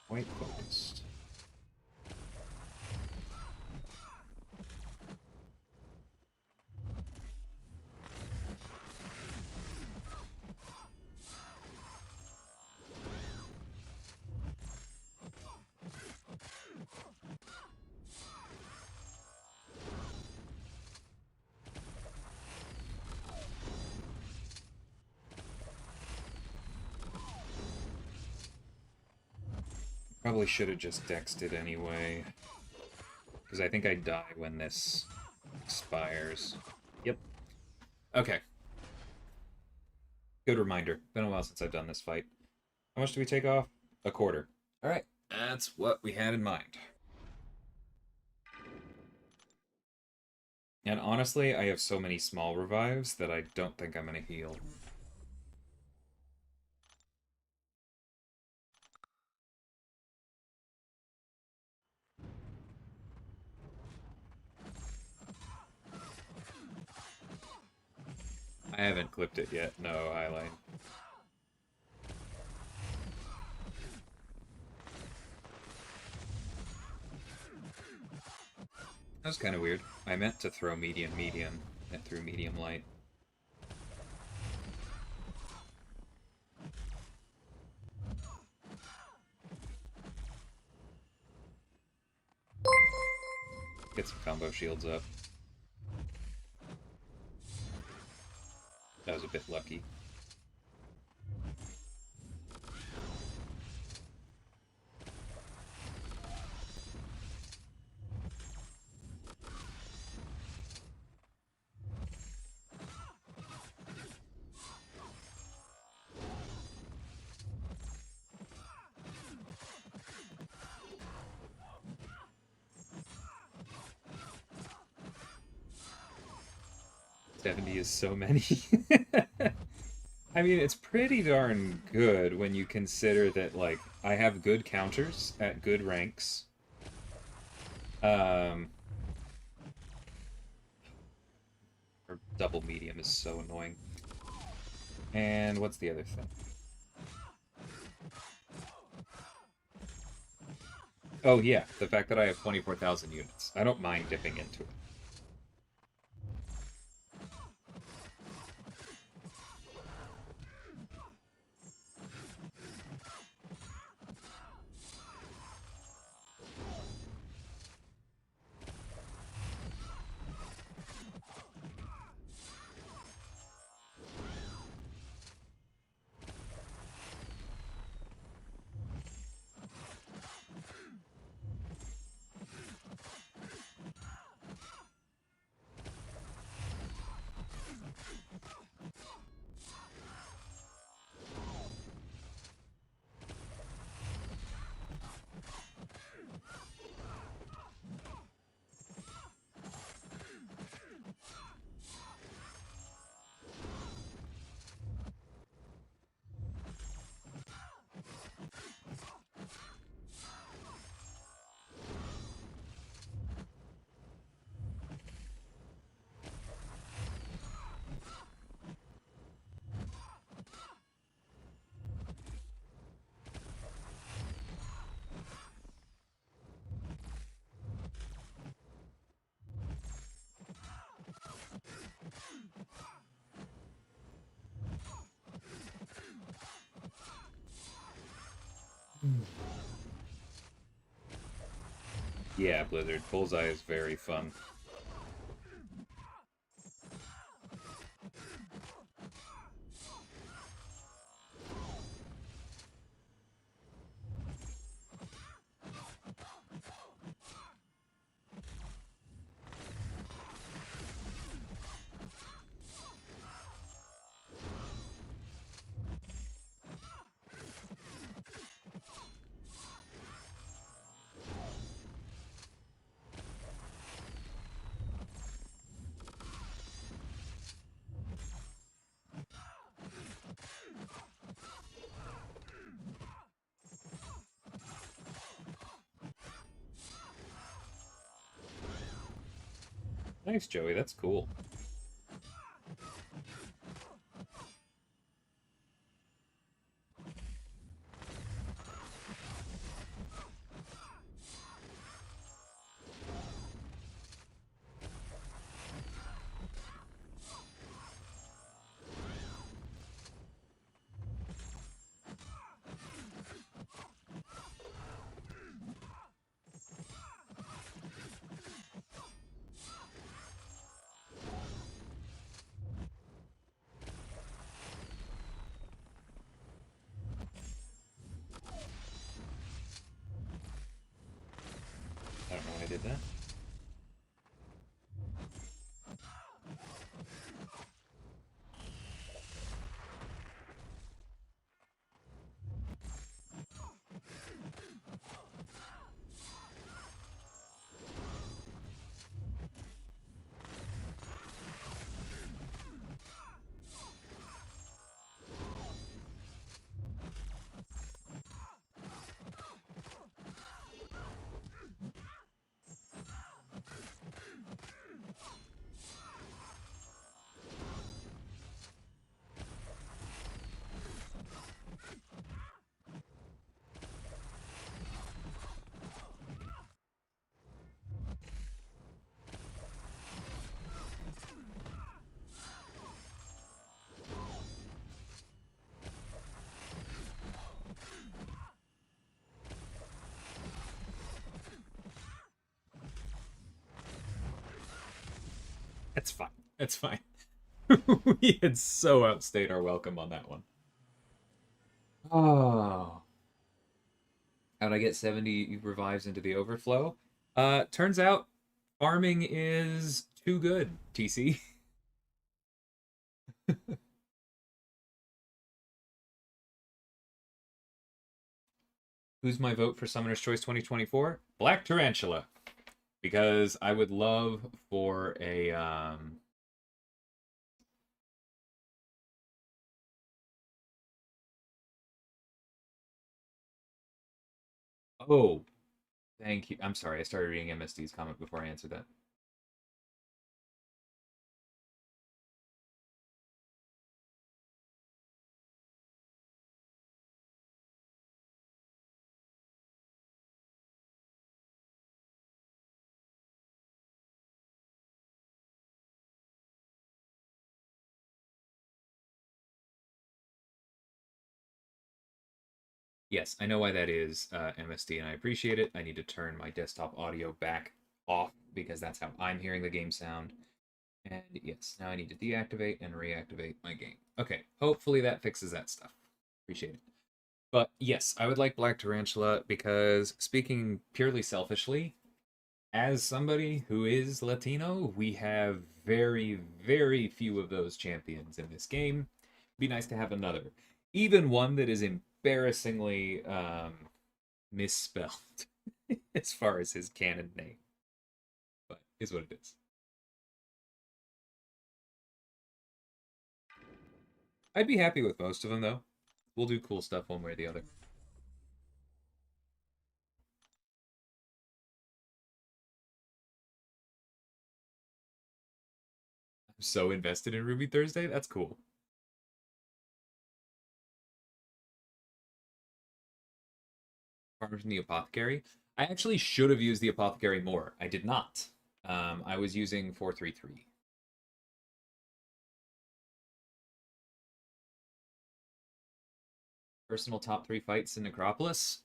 Quite focused. Probably should have just dexed it anyway. Because I think I die when this expires. Yep. Okay. Good reminder. Been a while since I've done this fight. How much do we take off? A quarter. Alright. That's what we had in mind. And honestly, I have so many small revives that I don't think I'm going to heal. I haven't clipped it yet. No highlight. That was kind of weird. I meant to throw medium, and threw medium light. Get some combo shields up. That was a bit lucky. Is so many. I mean, it's pretty darn good when you consider that, like, I have good counters at good ranks. Or double medium is so annoying. And what's the other thing? Oh yeah, the fact that I have 24,000 units. I don't mind dipping into it. Yeah, Blizzard. Bullseye is very fun. Nice, Joey. That's cool. did that. That's fine. That's fine. We had so outstayed our welcome on that one. Oh. How'd I get 70 revives into the overflow? Turns out farming is too good, TC. Who's my vote for Summoner's Choice 2024? Black Tarantula. Because I would love for a Oh, thank you. I'm sorry, I started reading MSD's comment before I answered that. Yes, I know why that is, MSD, and I appreciate it. I need to turn my desktop audio back off because that's how I'm hearing the game sound. And yes, now I need to deactivate and reactivate my game. Okay, hopefully that fixes that stuff. Appreciate it. But yes, I would like Black Tarantula because, speaking purely selfishly, as somebody who is Latino, we have very, very few of those champions in this game. Be nice to have another. Even one that is embarrassingly misspelled as far as his canon name. But is what it is. I'd be happy with most of them, though. We'll do cool stuff one way or the other. I'm so invested in Ruby Thursday. That's cool. Farmers in the Apothecary. I actually should have used the Apothecary more. I did not. I was using 433. Personal top 3 fights in Necropolis?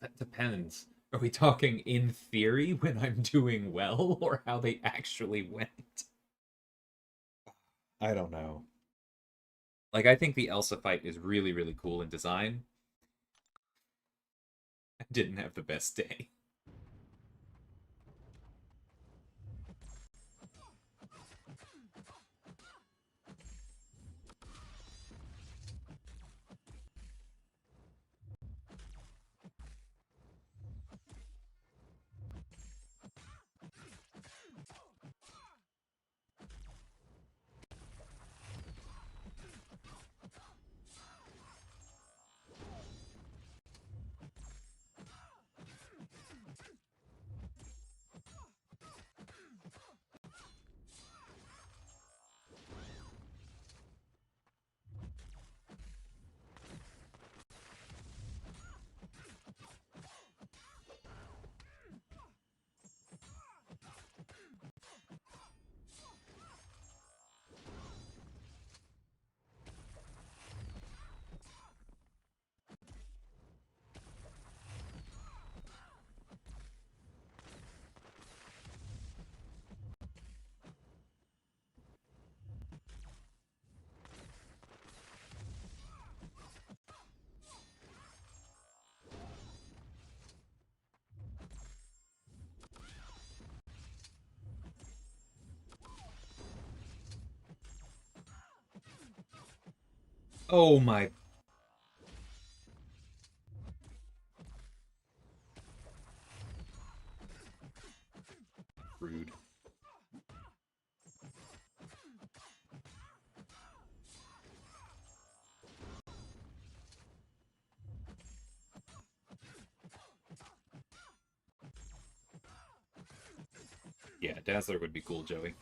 That depends. Are we talking in theory when I'm doing well, or how they actually went? I don't know. Like, I think the Elsa fight is really, really cool in design. I didn't have the best day. Oh my... Rude. Yeah, Dazzler would be cool, Joey.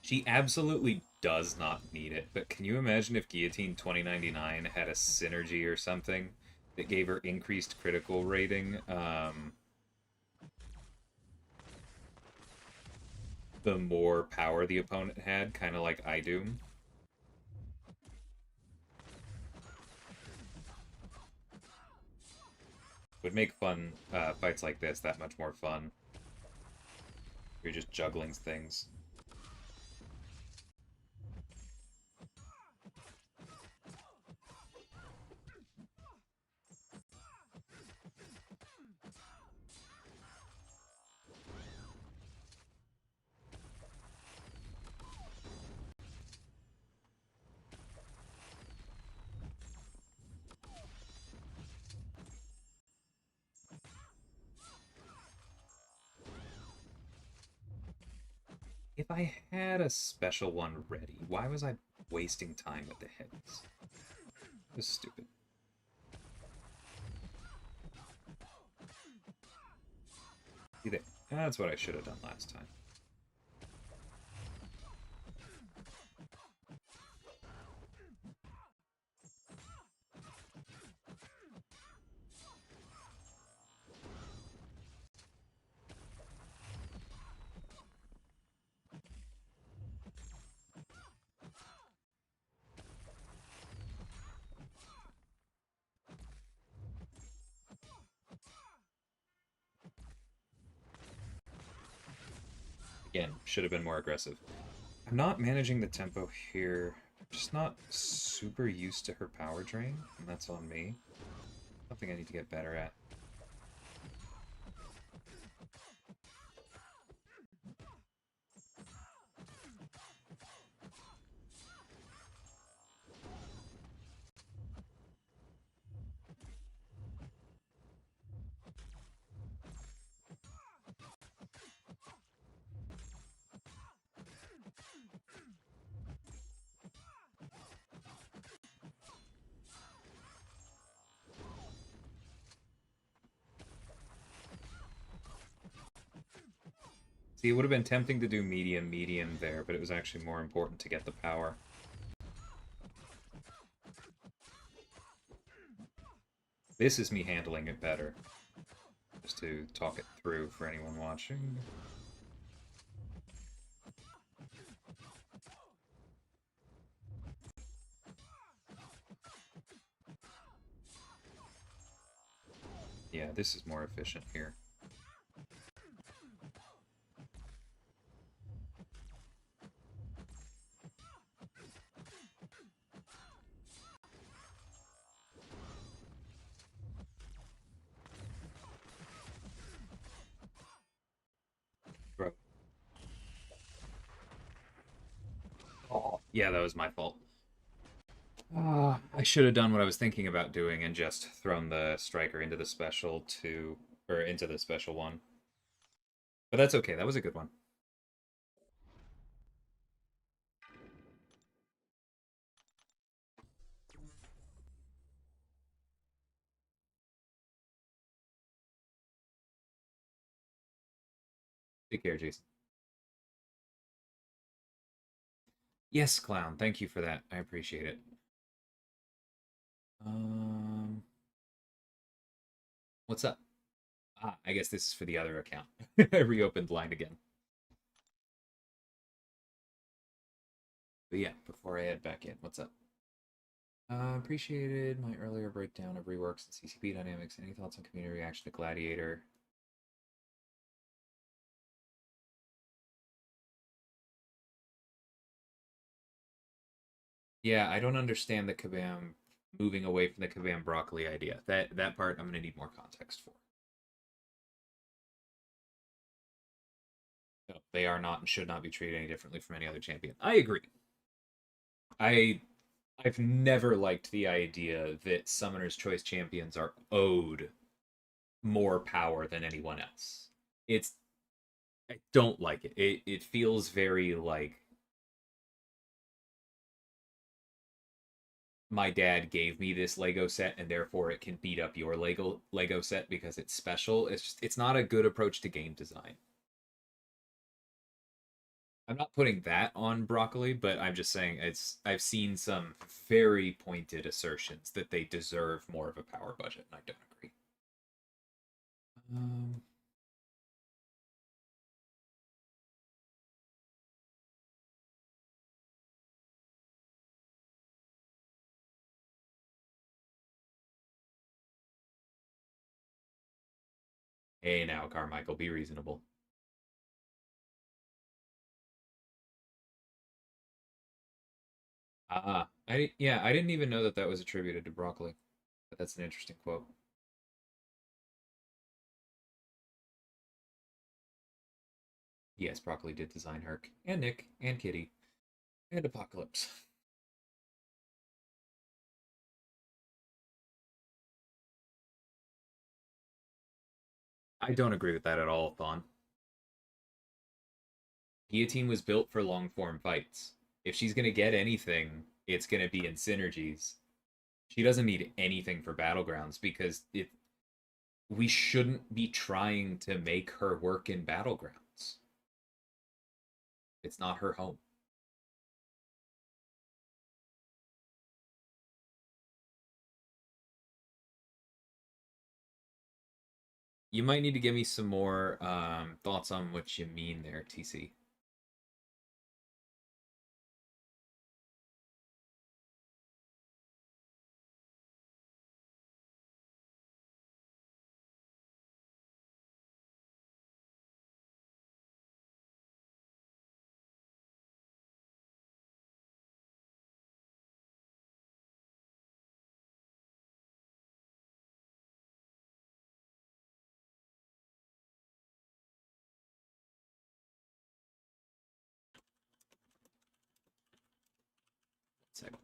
She absolutely does not need it, but can you imagine if Guillotine 2099 had a synergy or something that gave her increased critical rating? The more power the opponent had, kind of like I do. Would make fun fights like this that much more fun. You're just juggling things. If I had a special one ready, why was I wasting time with the hits? It was stupid. See there. That's what I should have done last time. Again, should have been more aggressive. I'm not managing the tempo here. I'm just not super used to her power drain, and that's on me. Something I need to get better at. See, it would have been tempting to do medium there, but it was actually more important to get the power. This is me handling it better. Just to talk it through for anyone watching. Yeah, this is more efficient here. Bro. Oh, yeah, that was my fault. I should have done what I was thinking about doing and just thrown the striker into the special or into the special one. But that's okay, that was a good one. Take care, Jason. Yes, Clown, thank you for that. I appreciate it. Um, what's up? Ah, I guess this is for the other account. I reopened Blind again. But yeah, before I head back in, what's up? Appreciated my earlier breakdown of reworks and CCP dynamics. Any thoughts on community reaction to Gladiator? Yeah, I don't understand the Kabam moving away from the Kabam broccoli idea. That part I'm gonna need more context for. No, they are not and should not be treated any differently from any other champion. I agree. I I've never liked the idea that Summoner's Choice champions are owed more power than anyone else. It's I don't like it. It feels very like my dad gave me this Lego set and therefore it can beat up your Lego set because it's special. It's not a good approach to game design. I'm not putting that on broccoli, but I'm just saying I've seen some very pointed assertions that they deserve more of a power budget, and I don't agree. Um, hey now, Carmichael, be reasonable. I didn't even know that that was attributed to broccoli, but that's an interesting quote. Yes, broccoli did design Herc and Nick and Kitty and Apocalypse. I don't agree with that at all, Thon. Guillotine was built for long form fights. If she's gonna get anything, it's gonna be in synergies. She doesn't need anything for battlegrounds because we shouldn't be trying to make her work in battlegrounds. It's not her home. You might need to give me some more thoughts on what you mean there, TC. Second.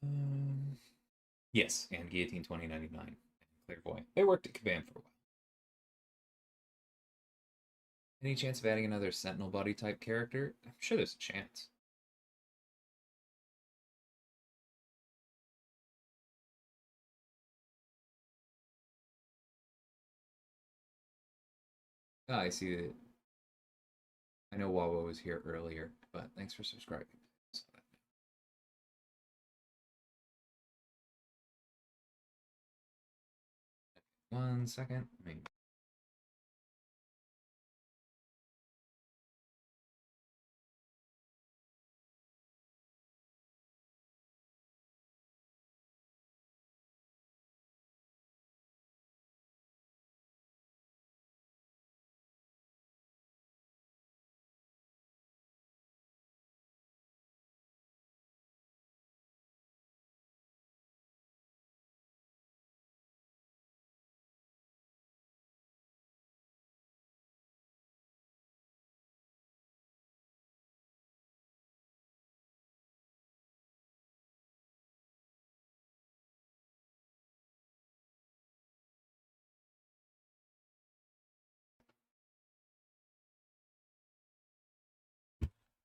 Um, yes, and Guillotine 2099 and Clairvoyant. They worked at Kabam for a while. Any chance of adding another Sentinel body type character? I'm sure there's a chance. Ah, I see that. I know Wawa was here earlier, but thanks for subscribing. One second.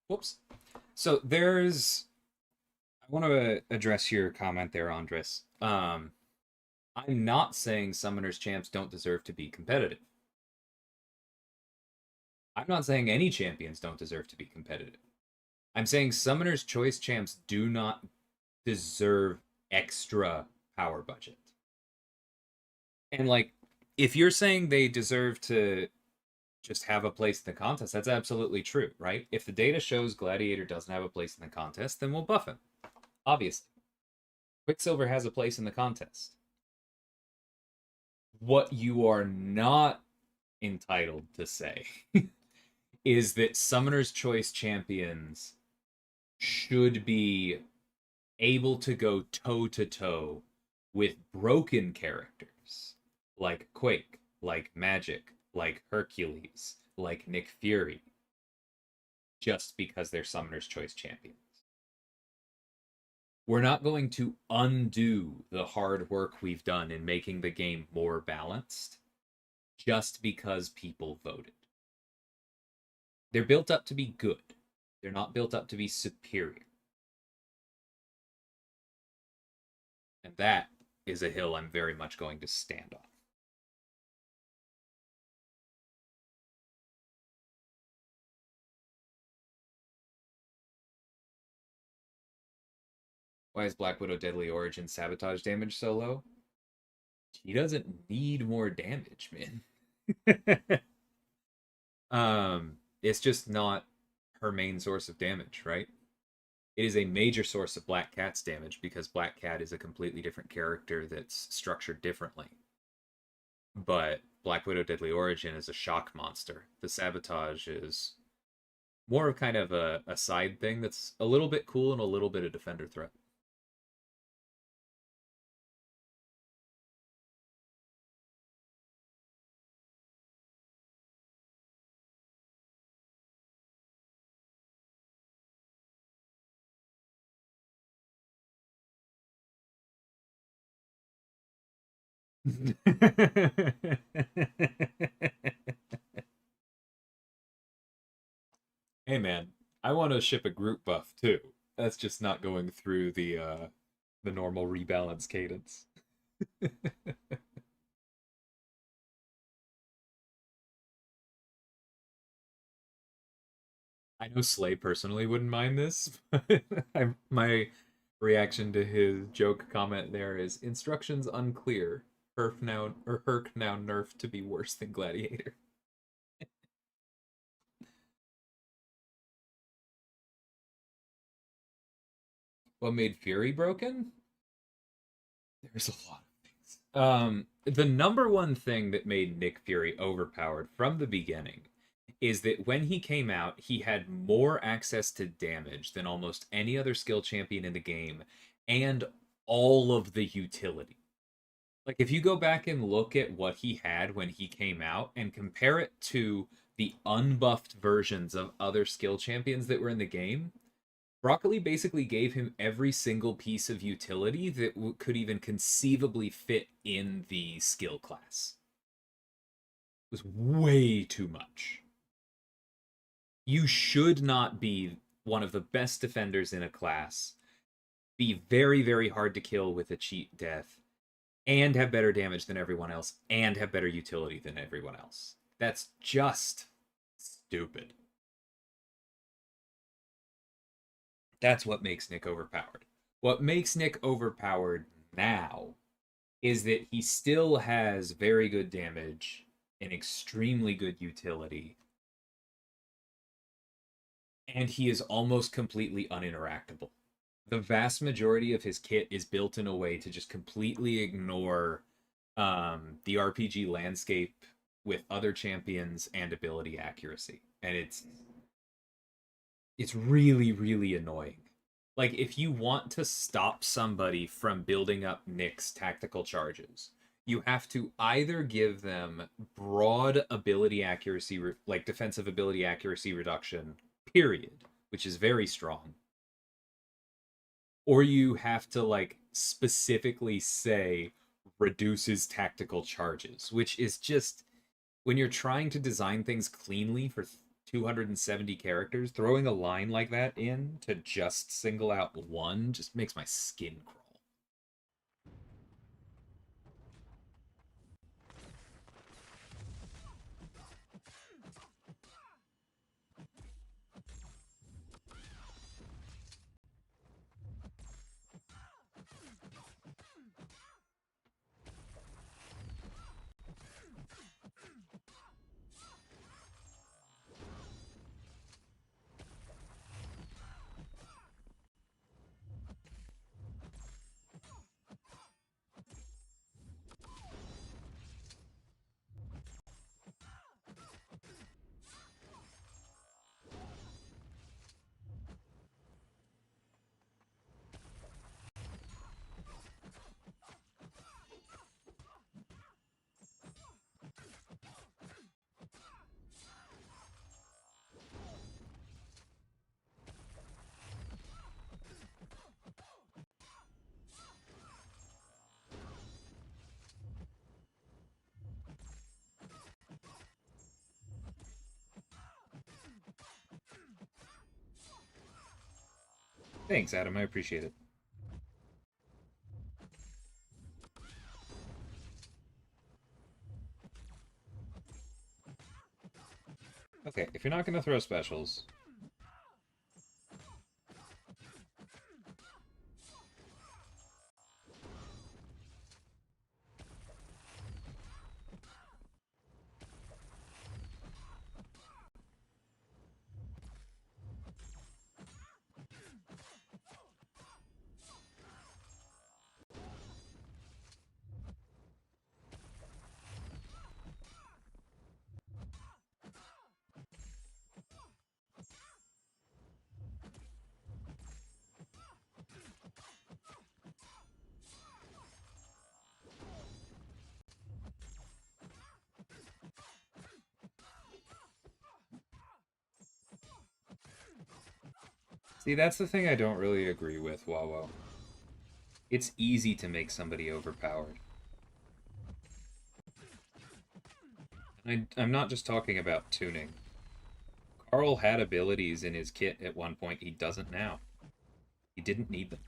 Whoops. So I want to address your comment there, Andres. I'm not saying Summoners champs don't deserve to be competitive. I'm not saying any champions don't deserve to be competitive. I'm saying Summoners choice champs do not deserve extra power budget. And like, if you're saying they deserve to just have a place in the contest, that's absolutely true, right? If the data shows Gladiator doesn't have a place in the contest, then we'll buff him. Obviously. Quicksilver has a place in the contest. What you are not entitled to say is that Summoner's Choice champions should be able to go toe to toe with broken characters like Quake, like Magic, like Hercules, like Nick Fury, just because they're Summoner's Choice champions. We're not going to undo the hard work we've done in making the game more balanced just because people voted. They're built up to be good. They're not built up to be superior. And that is a hill I'm very much going to stand on. Why is Black Widow Deadly Origin sabotage damage so low? She doesn't need more damage, man. It's just not her main source of damage, right? It is a major source of Black Cat's damage because Black Cat is a completely different character that's structured differently. But Black Widow Deadly Origin is a shock monster. The sabotage is more of kind of a side thing that's a little bit cool and a little bit of defender threat. Hey man, I want to ship a group buff too. That's just not going through the normal rebalance cadence. I know Slay personally wouldn't mind this, but my reaction to his joke comment there is instructions unclear. Herc now nerfed to be worse than Gladiator. What made Fury broken? There's a lot of things. The number one thing that made Nick Fury overpowered from the beginning is that when he came out, he had more access to damage than almost any other skill champion in the game, and all of the utility. Like, if you go back and look at what he had when he came out and compare it to the unbuffed versions of other skill champions that were in the game, Broccoli basically gave him every single piece of utility that could even conceivably fit in the skill class. It was way too much. You should not be one of the best defenders in a class, be very, very hard to kill with a cheat death, and have better damage than everyone else, and have better utility than everyone else. That's just stupid. That's what makes Nick overpowered. What makes Nick overpowered now is that he still has very good damage and extremely good utility, and he is almost completely uninteractable. The vast majority of his kit is built in a way to just completely ignore the RPG landscape with other champions and ability accuracy, and it's really, really annoying. Like, if you want to stop somebody from building up Nick's tactical charges, you have to either give them broad ability accuracy, like defensive ability accuracy reduction, period, which is very strong, or you have to, like, specifically say reduces tactical charges, which is just, when you're trying to design things cleanly for 270 characters, throwing a line like that in to just single out one just makes my skin crawl. Thanks, Adam. I appreciate it. Okay, if you're not going to throw specials, see, that's the thing I don't really agree with, Wawo. It's easy to make somebody overpowered. I'm not just talking about tuning. Carl had abilities in his kit at one point he doesn't now. He didn't need them.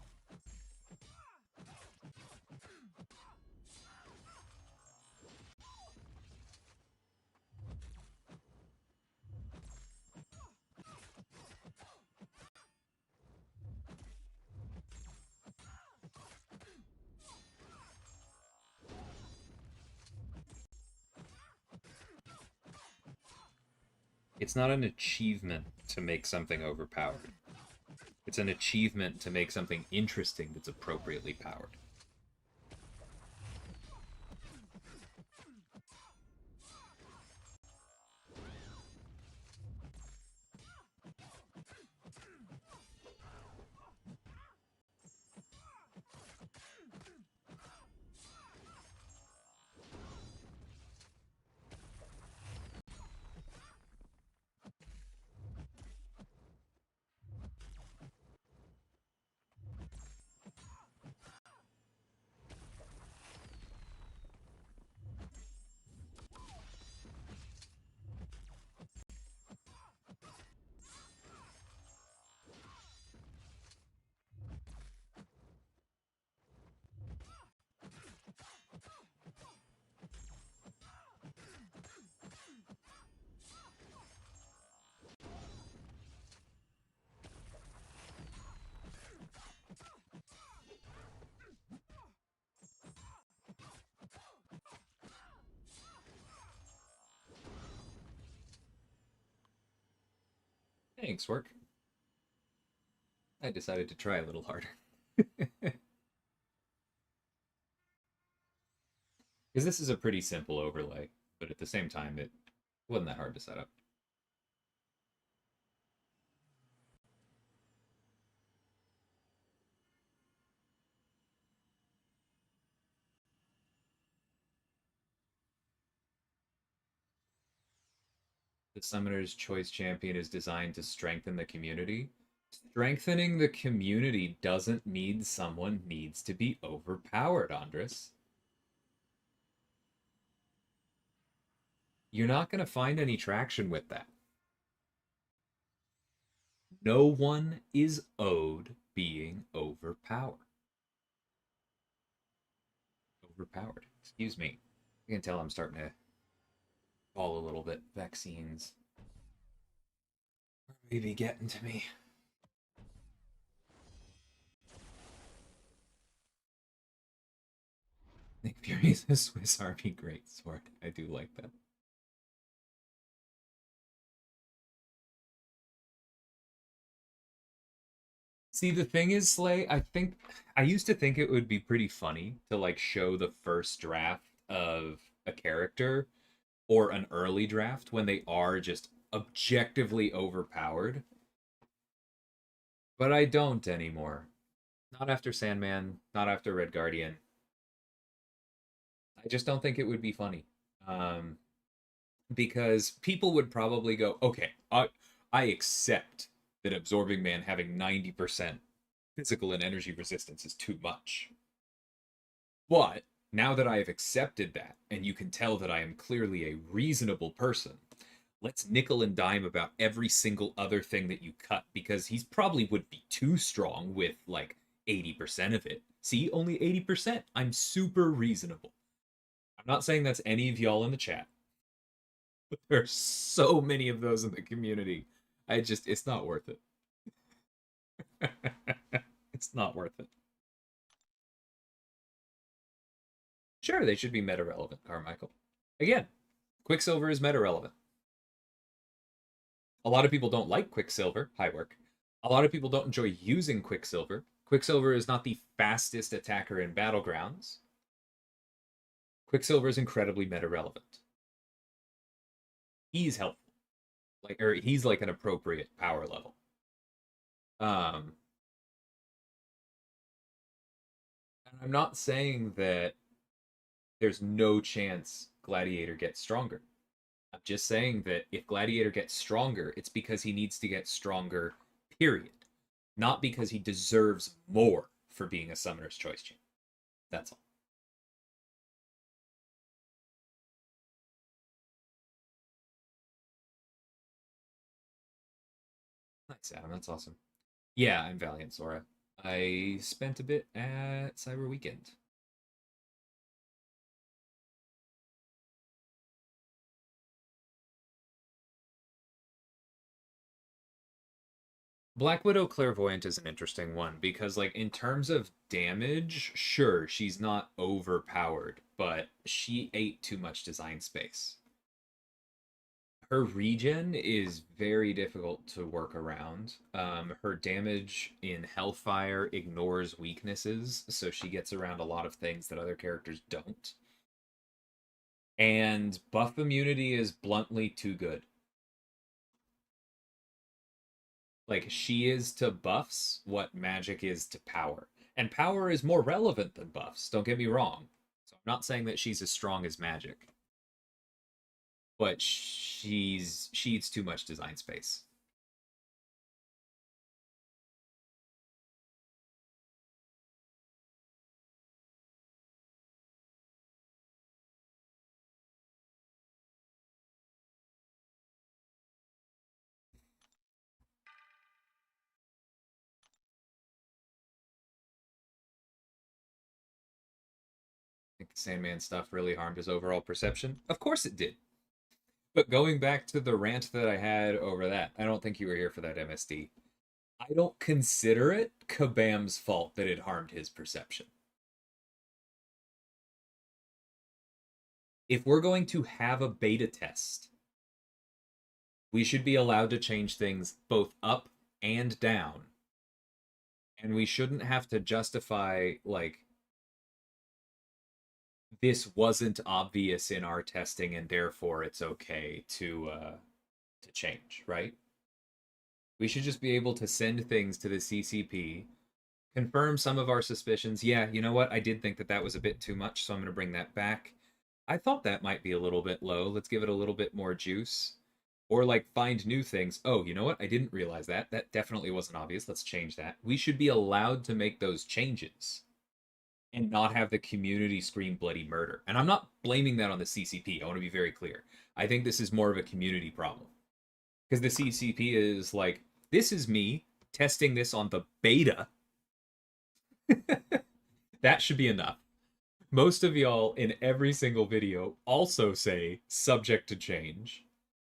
It's not an achievement to make something overpowered. It's an achievement to make something interesting that's appropriately powered. Thanks, work. I decided to try a little harder. Because this is a pretty simple overlay, but at the same time, it wasn't that hard to set up. The Summoner's Choice Champion is designed to strengthen the community. Strengthening the community doesn't mean someone needs to be overpowered, Andres. You're not going to find any traction with that. No one is owed being overpowered. Overpowered. Excuse me. You can tell I'm starting to fall a little bit. Vaccines are maybe getting to me. Nick Fury's a Swiss Army greatsword. I do like that. See, the thing is, Slay, I used to think it would be pretty funny to like show the first draft of a character or an early draft when they are just objectively overpowered. But I don't anymore. Not after Sandman, not after Red Guardian. I just don't think it would be funny. Um, because people would probably go, okay, I accept that Absorbing Man having 90% physical and energy resistance is too much. But now that I have accepted that, and you can tell that I am clearly a reasonable person, let's nickel and dime about every single other thing that you cut because he's probably would be too strong with like 80% of it. See, only 80%. I'm super reasonable. I'm not saying that's any of y'all in the chat, but there's so many of those in the community. It's not worth it. It's not worth it. Sure, they should be meta relevant, Carmichael. Again, Quicksilver is meta relevant. A lot of people don't like Quicksilver. High work. A lot of people don't enjoy using Quicksilver. Quicksilver is not the fastest attacker in Battlegrounds. Quicksilver is incredibly meta relevant. He's helpful. He's like an appropriate power level. And I'm not saying that there's no chance Gladiator gets stronger. I'm just saying that if Gladiator gets stronger, it's because he needs to get stronger, period. Not because he deserves more for being a Summoner's Choice champion. That's all. Nice, Adam. That's awesome. Yeah, I'm Valiant Sora. I spent a bit at Cyber Weekend. Black Widow Clairvoyant is an interesting one because, like, in terms of damage, sure, she's not overpowered, but she ate too much design space. Her regen is very difficult to work around. Her damage in Hellfire ignores weaknesses, so she gets around a lot of things that other characters don't. And buff immunity is bluntly too good. Like, she is to buffs what magic is to power. And power is more relevant than buffs, don't get me wrong. So I'm not saying that she's as strong as magic. But she eats too much design space. I think the Sandman stuff really harmed his overall perception. Of course it did. But going back to the rant that I had over that, I don't think you were here for that, MSD. I don't consider it Kabam's fault that it harmed his perception. If we're going to have a beta test, we should be allowed to change things both up and down. And we shouldn't have to justify, like, this wasn't obvious in our testing and therefore it's okay to change, right? We should just be able to send things to the CCP, confirm some of our suspicions. Yeah, you know what? I did think that that was a bit too much, so I'm going to bring that back. I thought that might be a little bit low. Let's give it a little bit more juice. Or like find new things. Oh, you know what? I didn't realize that. That definitely wasn't obvious. Let's change that. We should be allowed to make those changes and not have the community scream bloody murder. And I'm not blaming that on the CCP. I want to be very clear. I think this is more of a community problem. Because the CCP is like, this is me testing this on the beta. That should be enough. Most of y'all in every single video also say subject to change.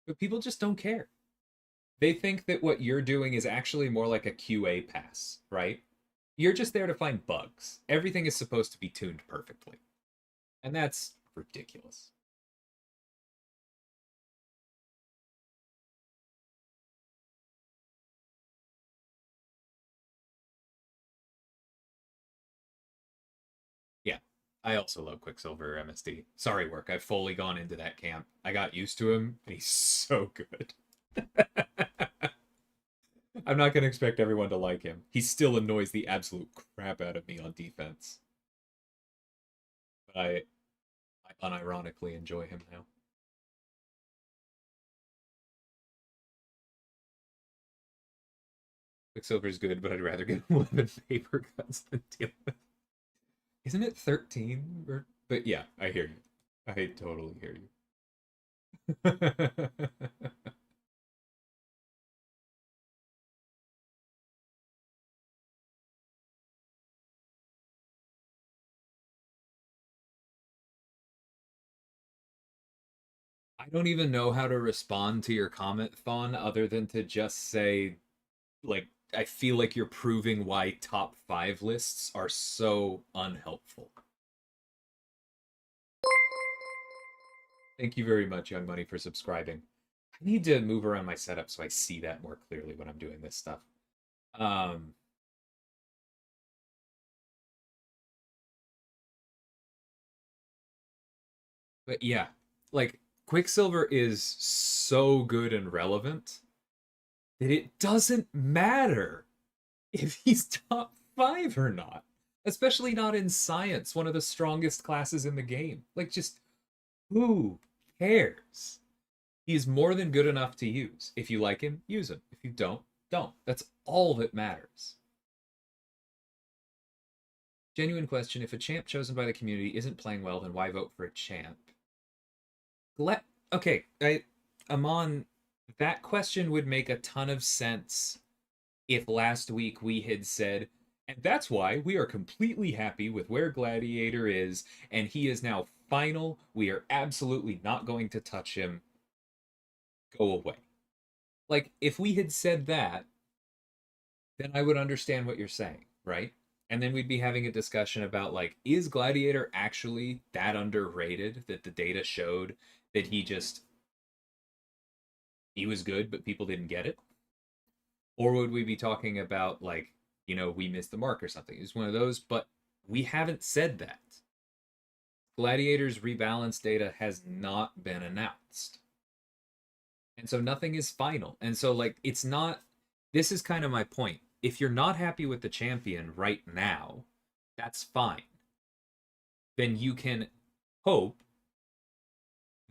But people just don't care. They think that what you're doing is actually more like a QA pass, right? You're just there to find bugs. Everything is supposed to be tuned perfectly. And that's ridiculous. Yeah, I also love Quicksilver MSD. Sorry, work. I've fully gone into that camp. I got used to him, and he's so good. I'm not going to expect everyone to like him. He still annoys the absolute crap out of me on defense. But I unironically enjoy him now. Quicksilver's good, but I'd rather get 11 paper cuts than deal with. Isn't it 13? But yeah, I hear you. I totally hear you. don't even know how to respond to your comment, Thon, other than to just say, like, I feel like you're proving why top 5 lists are so unhelpful. Thank you very much, Young Money, for subscribing. I need to move around my setup so I see that more clearly when I'm doing this stuff. Um, but yeah, like Quicksilver is so good and relevant that it doesn't matter if he's top 5 or not. Especially not in science, one of the strongest classes in the game. Like, just who cares? He's more than good enough to use. If you like him, use him. If you don't, don't. That's all that matters. Genuine question: if a champ chosen by the community isn't playing well, then why vote for a champ? Let okay, Amon, that question would make a ton of sense if last week we had said, and that's why we are completely happy with where Gladiator is, and he is now final. We are absolutely not going to touch him. Go away. Like, if we had said that, then I would understand what you're saying, right? And then we'd be having a discussion about, like, is Gladiator actually that underrated that the data showed that he was good, but people didn't get it? Or would we be talking about, like, we missed the mark or something? It's one of those, but we haven't said that. Gladiator's rebalance data has not been announced. And so nothing is final. And so, like, it's not. This is kind of my point. If you're not happy with the champion right now, that's fine. Then you can hope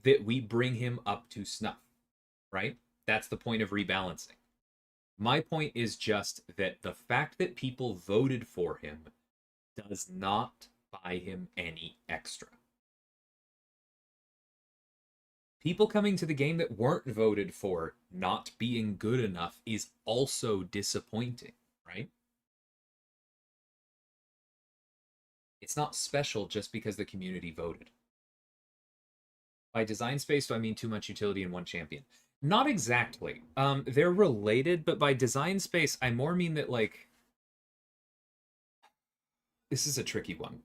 that we bring him up to snuff, right? That's the point of rebalancing. My point is just that the fact that people voted for him does not buy him any extra. People coming to the game that weren't voted for not being good enough is also disappointing, right? It's not special just because the community voted. By design space, do I mean too much utility in one champion? Not exactly. They're related, but by design space, I more mean that, like, this is a tricky one.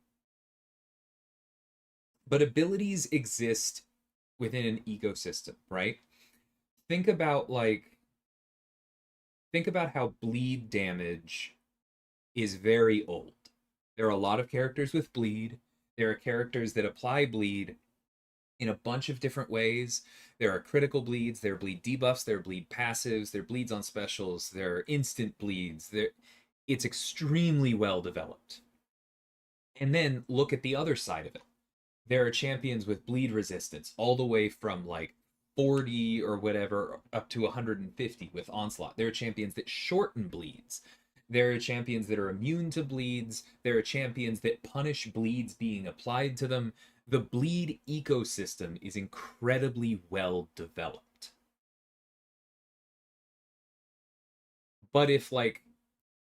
But abilities exist within an ecosystem, right? Think about like think about how bleed damage is very old. There are a lot of characters with bleed. There are characters that apply bleed in a bunch of different ways. There are critical bleeds, there are bleed debuffs, there are bleed passives, there are bleeds on specials, there are instant bleeds. It's extremely well developed. And then look at the other side of it. There are champions with bleed resistance all the way from like 40 or whatever up to 150 with onslaught. There are champions that shorten bleeds. There are champions that are immune to bleeds. There are champions that punish bleeds being applied to them. The bleed ecosystem is incredibly well developed. But if like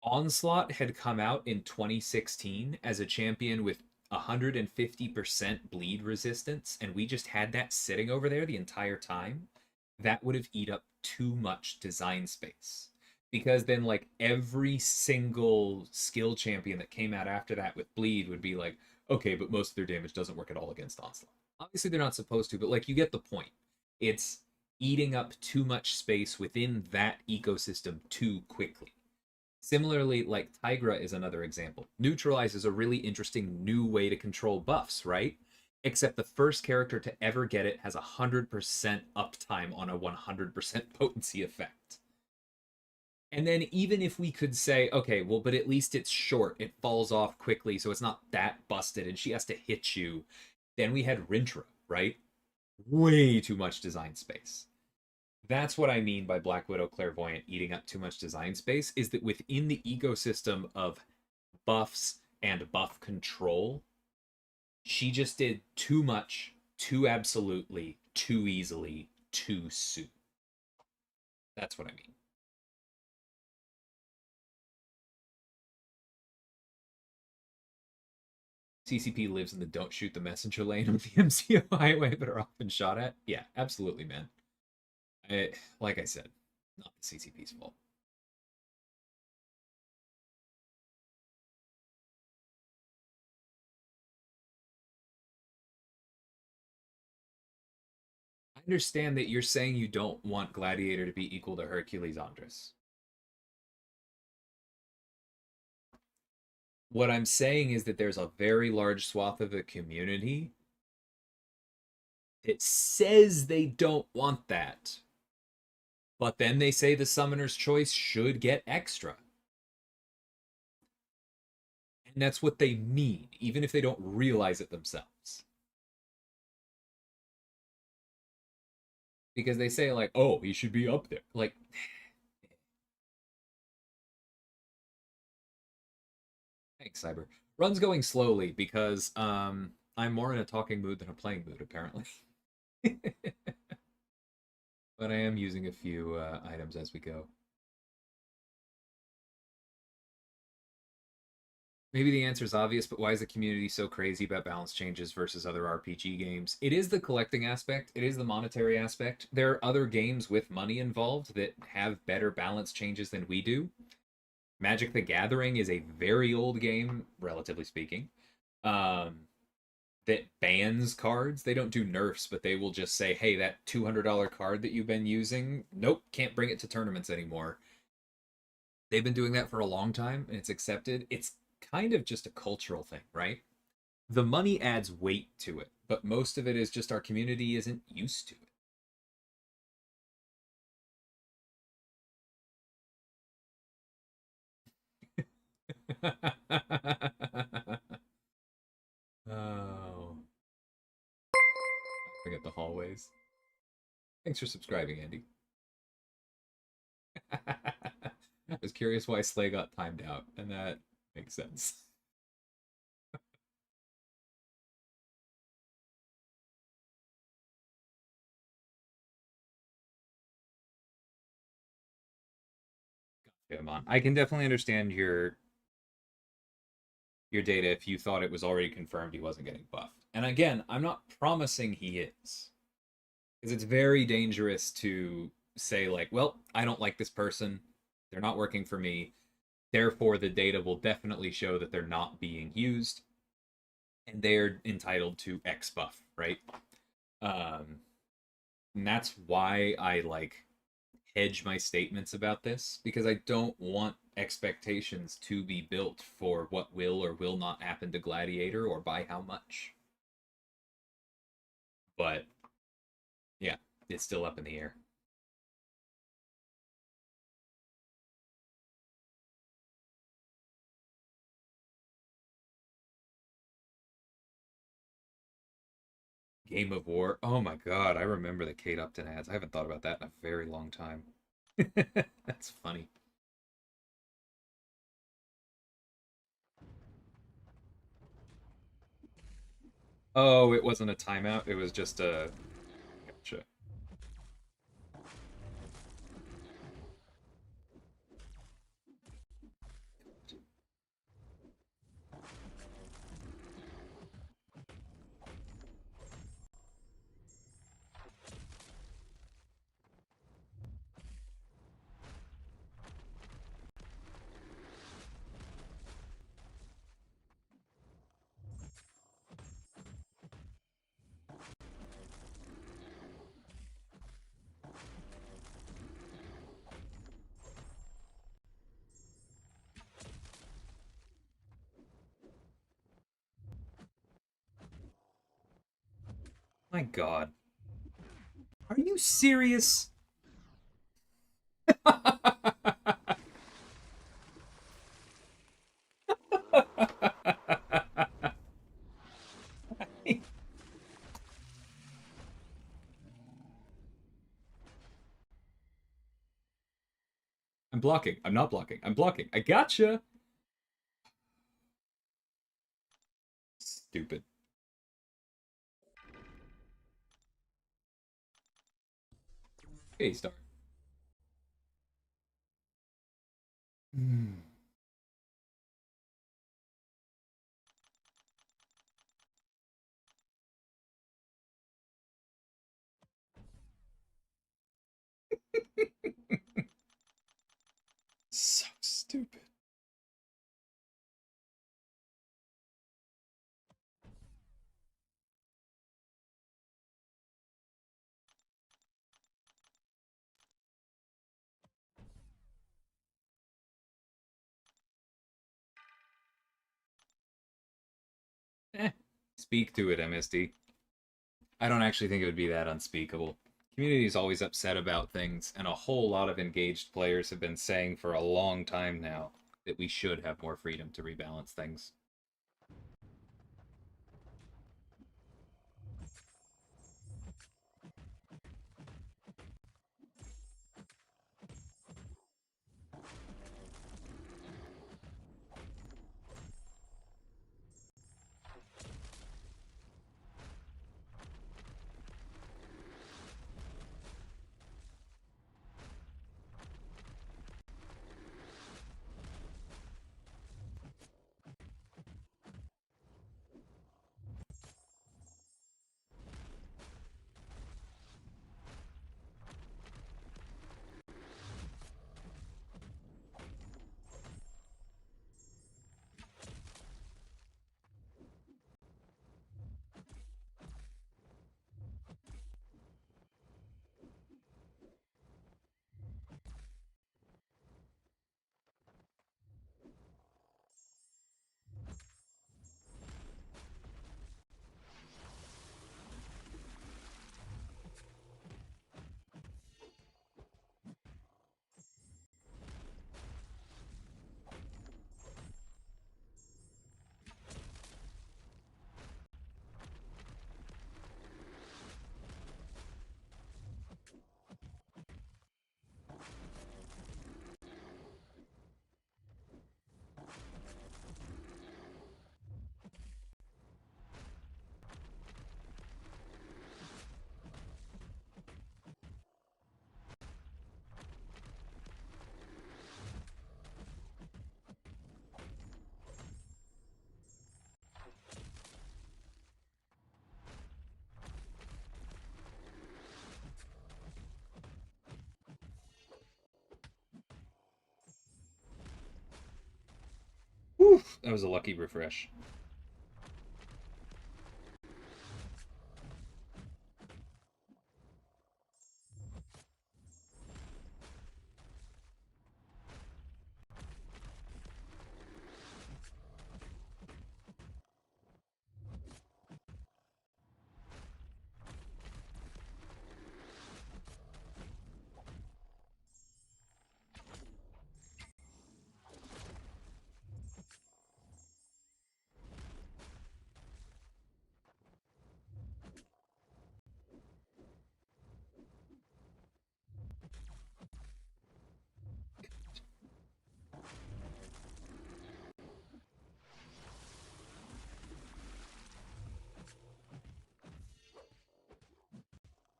Onslaught had come out in 2016 as a champion with 150% bleed resistance, and we just had that sitting over there the entire time, that would have eat up too much design space. Because then, like, every single skill champion that came out after that with bleed would be like, okay, but most of their damage doesn't work at all against Onslaught. Obviously, they're not supposed to, but, like, you get the point. It's eating up too much space within that ecosystem too quickly. Similarly, like Tigra is another example. Neutralize is a really interesting new way to control buffs, right? Except the first character to ever get it has 100% uptime on a 100% potency effect. And then even if we could say, okay, well, but at least it's short, it falls off quickly, so it's not that busted, and she has to hit you, then we had Rintra, right? Way too much design space. That's what I mean by Black Widow Clairvoyant eating up too much design space, is that within the ecosystem of buffs and buff control, she just did too much, too absolutely, too easily, too soon. That's what I mean. CCP lives in the don't shoot the messenger lane of the MCO highway, but are often shot at. Yeah, absolutely, man. Like I said, not the CCP's fault. I understand that you're saying you don't want Gladiator to be equal to Hercules Andres. What I'm saying is that there's a very large swath of the community that says they don't want that. But then they say the Summoner's Choice should get extra. And that's what they mean, even if they don't realize it themselves. Because they say, like, oh, he should be up there. Like, thanks, Cyber. Run's going slowly because I'm more in a talking mood than a playing mood, apparently. But I am using a few items as we go. Maybe the answer is obvious, but why is the community so crazy about balance changes versus other RPG games? It is the collecting aspect, it is the monetary aspect. There are other games with money involved that have better balance changes than we do. Magic the Gathering is a very old game, relatively speaking, that bans cards. They don't do nerfs, but they will just say, hey, that $200 card that you've been using, nope, can't bring it to tournaments anymore. They've been doing that for a long time, and it's accepted. It's kind of just a cultural thing, right? The money adds weight to it, but most of it is just our community isn't used to it. Oh, I forget the hallways. Thanks for subscribing, Andy. I was curious why Slay got timed out, and that makes sense. Come on, I can definitely understand your data if you thought it was already confirmed he wasn't getting buffed. And again, I'm not promising he is, because it's very dangerous to say like, well, I don't like this person, they're not working for me, therefore the data will definitely show that they're not being used, and they're entitled to X buff, right? Um, and that's why I like hedge my statements about this, because I don't want expectations to be built for what will or will not happen to Gladiator or by how much. But yeah, it's still up in the air. Game of War. Oh my god, I remember the Kate Upton ads. I haven't thought about that in a very long time. That's funny. Oh, it wasn't a timeout. It was just a gotcha. My god. Are you serious? I'm blocking. I'm not blocking. I'm blocking. I gotcha. Stupid. Hey, Star. Hmm. Speak to it, MSD. I don't actually think it would be that unspeakable. Community is always upset about things, and a whole lot of engaged players have been saying for a long time now that we should have more freedom to rebalance things. Whew, that was a lucky refresh.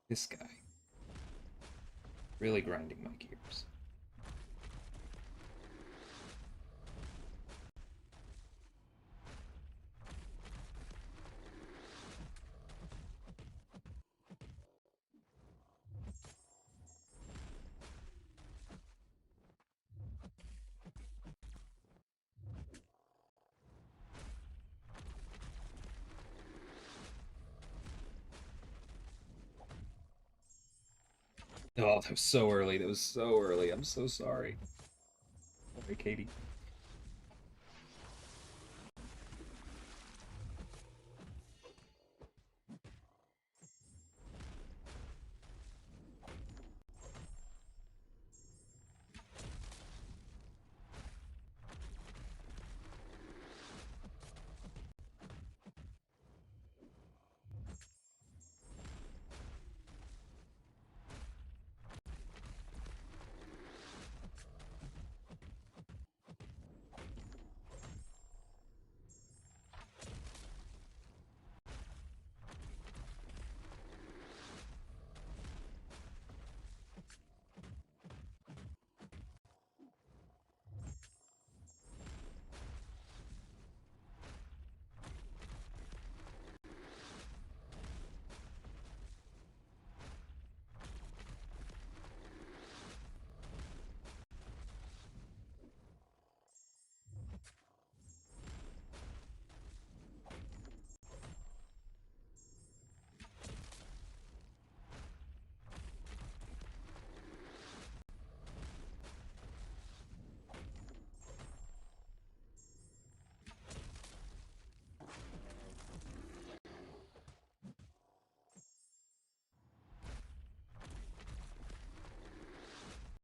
This guy. Really grinding my gears. Oh, that was so early. That was so early. I'm so sorry. Sorry, Katie.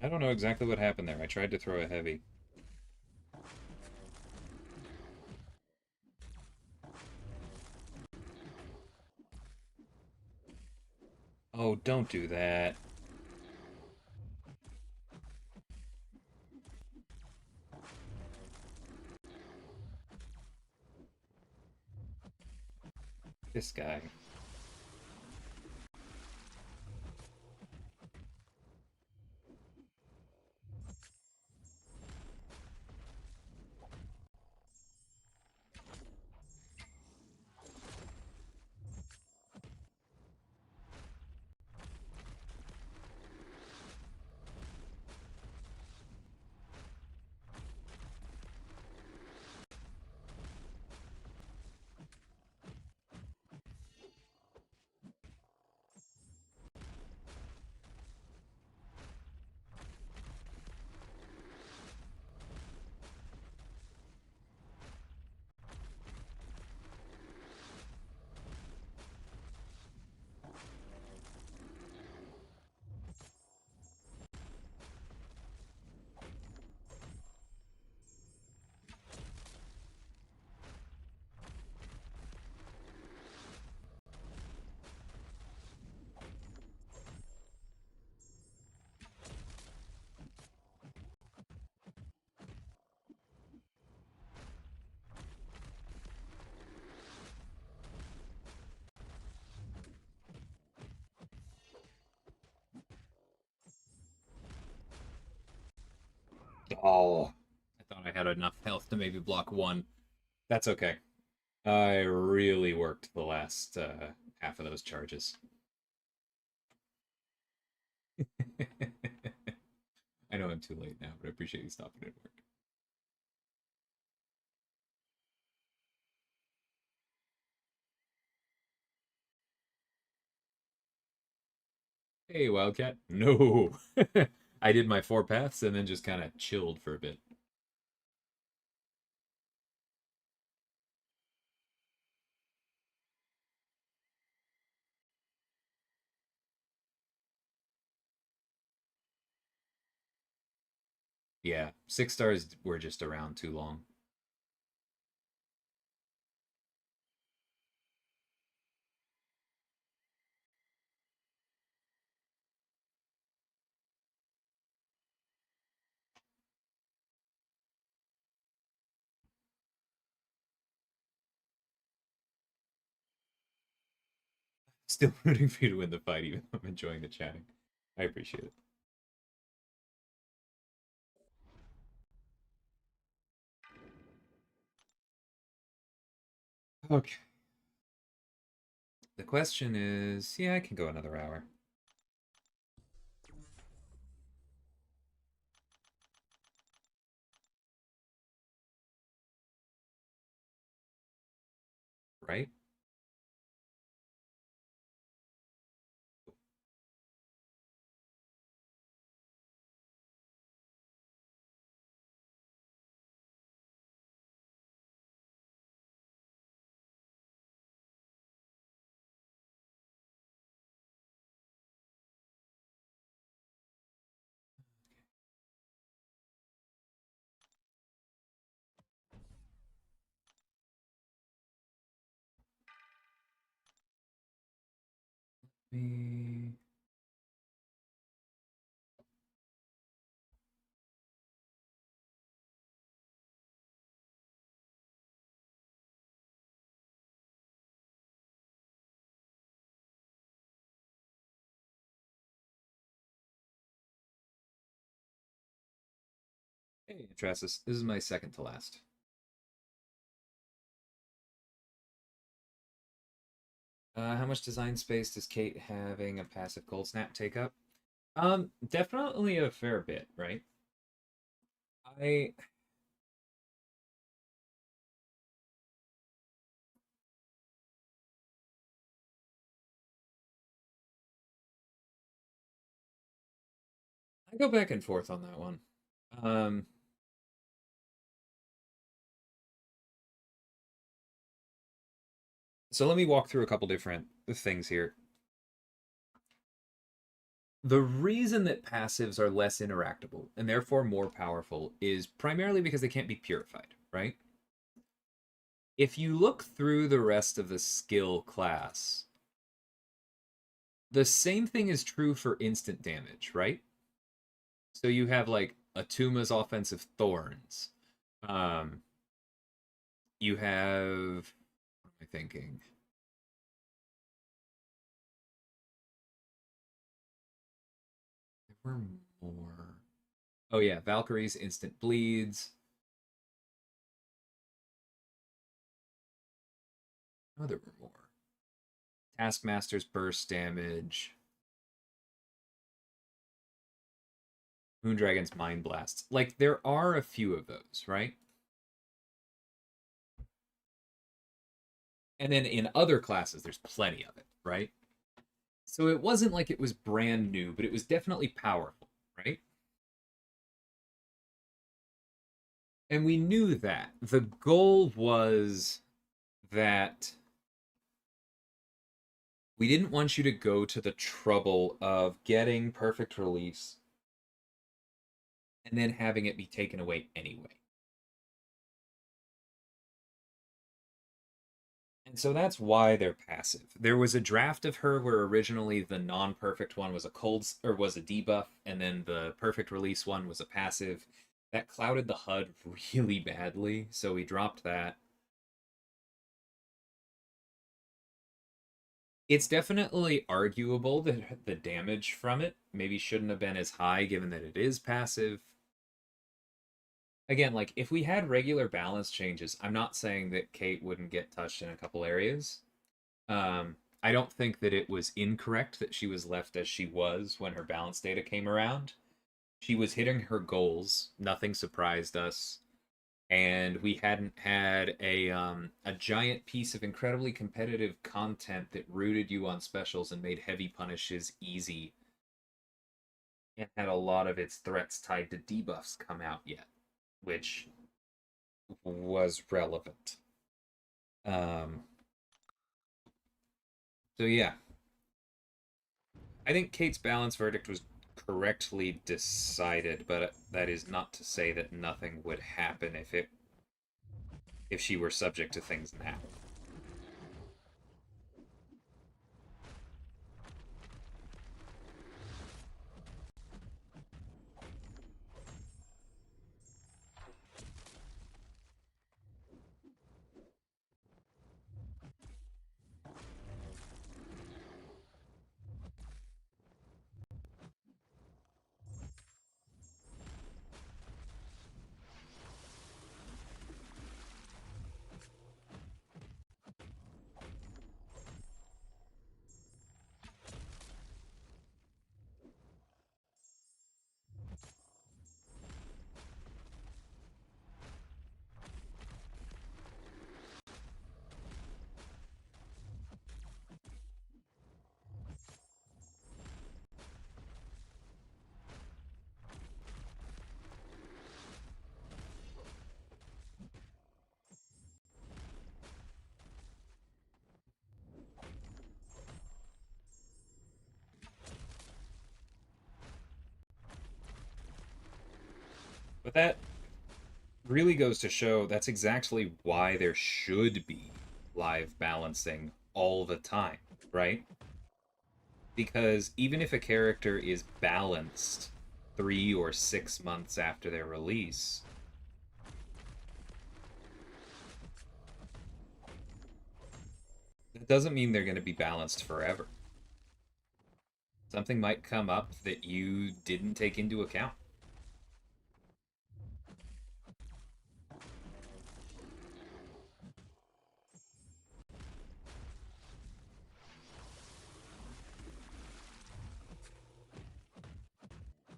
I don't know exactly what happened there. I tried to throw a heavy. Oh, don't do that. This guy. Oh, I thought I had enough health to maybe block one. That's okay. I really worked the last half of those charges. I know I'm too late now, but I appreciate you stopping at work. Hey, Wildcat. No. I did my 4 paths and then just kind of chilled for a bit. Yeah, 6 stars were just around too long. Still rooting for you to win the fight, even though I'm enjoying the chatting. I appreciate it. Okay. The question is, yeah, I can go another hour. Right? Me. Hey, Tracis. This is my second to last. How much design space does Kate having a passive cold snap take up? Definitely a fair bit, right? I I go back and forth on that one. Um, so let me walk through a couple different things here. The reason that passives are less interactable and therefore more powerful is primarily because they can't be purified, right? If you look through the rest of the skill class, the same thing is true for instant damage, right? So you have like Atuma's offensive thorns. Um, you have, what am I thinking? There were more. Oh yeah, Valkyrie's instant bleeds. Oh, there were more. Taskmaster's burst damage. Moondragon's mind blasts. Like there are a few of those, right? And then in other classes, there's plenty of it, right? So it wasn't like it was brand new, but it was definitely powerful, right? And we knew that. The goal was that we didn't want you to go to the trouble of getting perfect release and then having it be taken away anyway. And so that's why they're passive. There was a draft of her where originally the non-perfect one was a was a debuff, and then the perfect release one was a passive. That clouded the HUD really badly, so we dropped that. It's definitely arguable that the damage from it maybe shouldn't have been as high given that it is passive. Again, like if we had regular balance changes, I'm not saying that Kate wouldn't get touched in a couple areas. I don't think that it was incorrect that she was left as she was when her balance data came around. She was hitting her goals. Nothing surprised us, and we hadn't had a giant piece of incredibly competitive content that rooted you on specials and made heavy punishes easy, and had a lot of its threats tied to debuffs come out yet, which was relevant. Um, so yeah, I think Kate's balance verdict was correctly decided, but that is not to say that nothing would happen if she were subject to things now. But that really goes to show that's exactly why there should be live balancing all the time, right? Because even if a character is balanced 3 or 6 months after their release, that doesn't mean they're going to be balanced forever. Something might come up that you didn't take into account.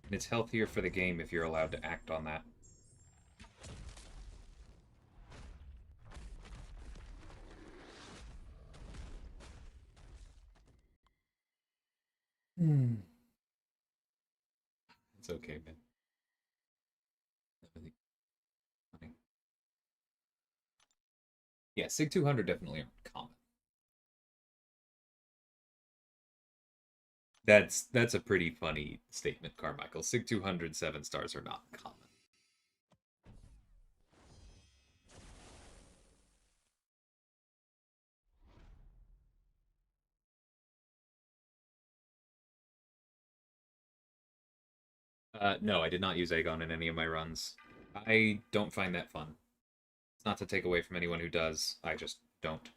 And it's healthier for the game if you're allowed to act on that. It's okay, man. Yeah, Sig 200 definitely aren't common. That's a pretty funny statement, Carmichael. Sig 200 7 stars are not common. No, I did not use Aegon in any of my runs. I don't find that fun. It's not to take away from anyone who does. I just don't.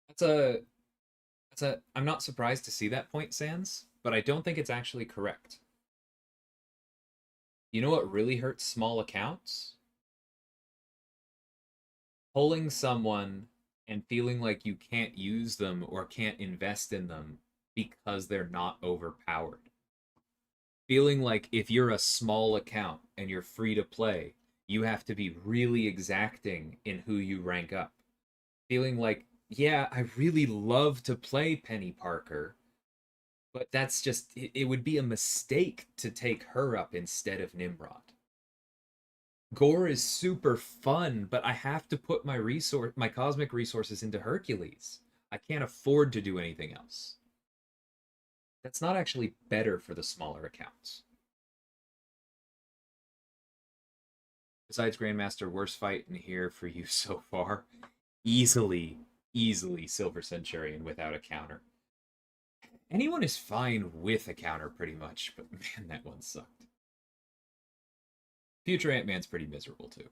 That's a I'm not surprised to see that point, Sans, but I don't think it's actually correct. You know what really hurts small accounts? Pulling someone and feeling like you can't use them or can't invest in them because they're not overpowered. Feeling like if you're a small account and you're free to play, you have to be really exacting in who you rank up. Feeling like, yeah, I really love to play Penny Parker, but that's just, it would be a mistake to take her up instead of Nimrod. Gore is super fun, but I have to put my cosmic resources into Hercules. I can't afford to do anything else. That's not actually better for the smaller accounts. Besides Grandmaster, worst fight in here for you so far. Easily Silver Centurion without a counter. Anyone is fine with a counter pretty much, but man, that one sucked. Future Ant-Man's pretty miserable too.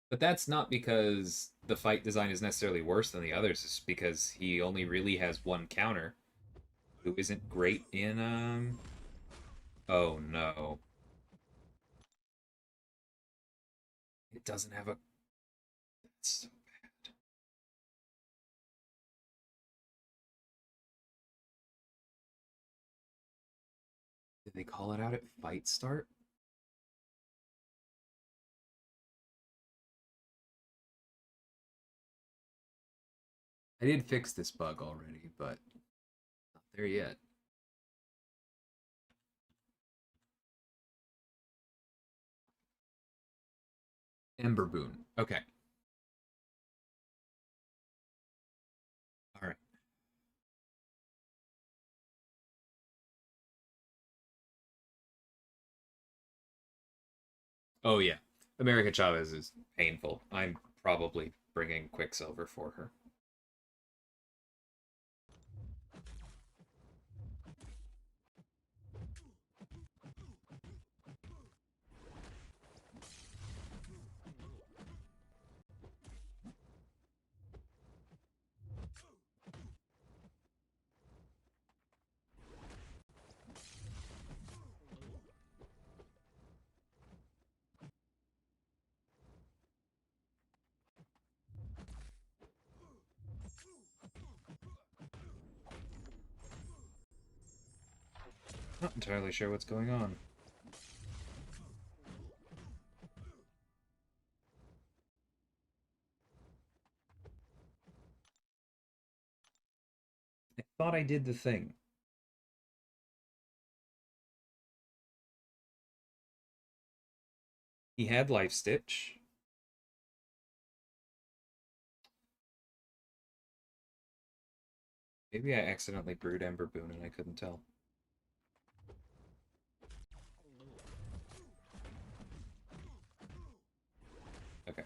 But that's not because the fight design is necessarily worse than the others. It's because he only really has one counter, who isn't great in Oh no. It doesn't have a. That's so bad. Did they call it out at fight start? I did fix this bug already, but not there yet. Ember Boon. Okay. All right. Oh yeah. America Chavez is painful. I'm probably bringing Quicksilver for her. Not entirely sure what's going on. I thought I did the thing. He had Life Stitch. Maybe I accidentally brewed Ember Boon and I couldn't tell. Okay.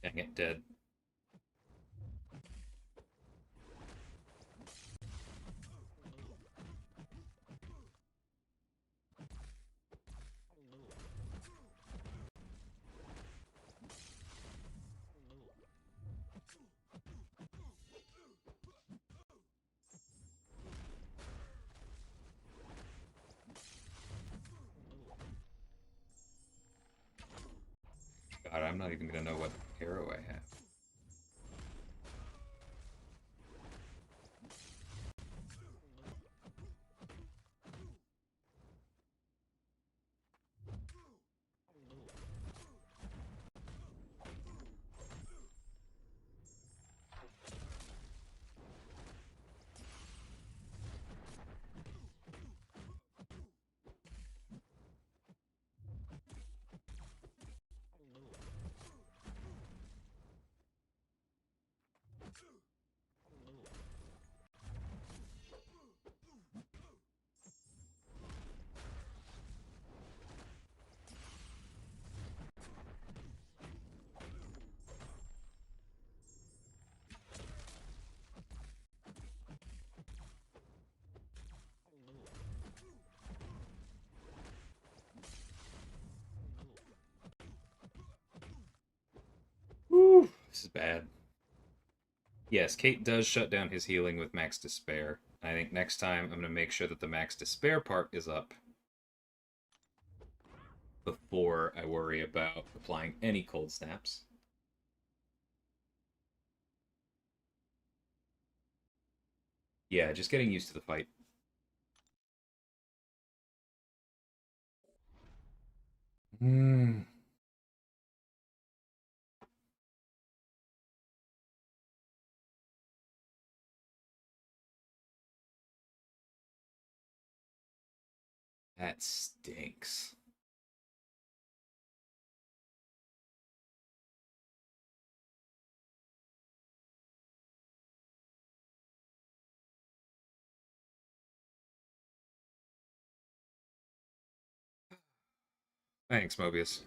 Yeah. Dang it, dead. God, I'm not even gonna know what arrow I have. Whew, this is bad. Yes, Kate does shut down his healing with Max Despair. I think next time I'm going to make sure that the Max Despair part is up before I worry about applying any cold snaps. Yeah, just getting used to the fight. Hmm. That stinks. Thanks, Mobius.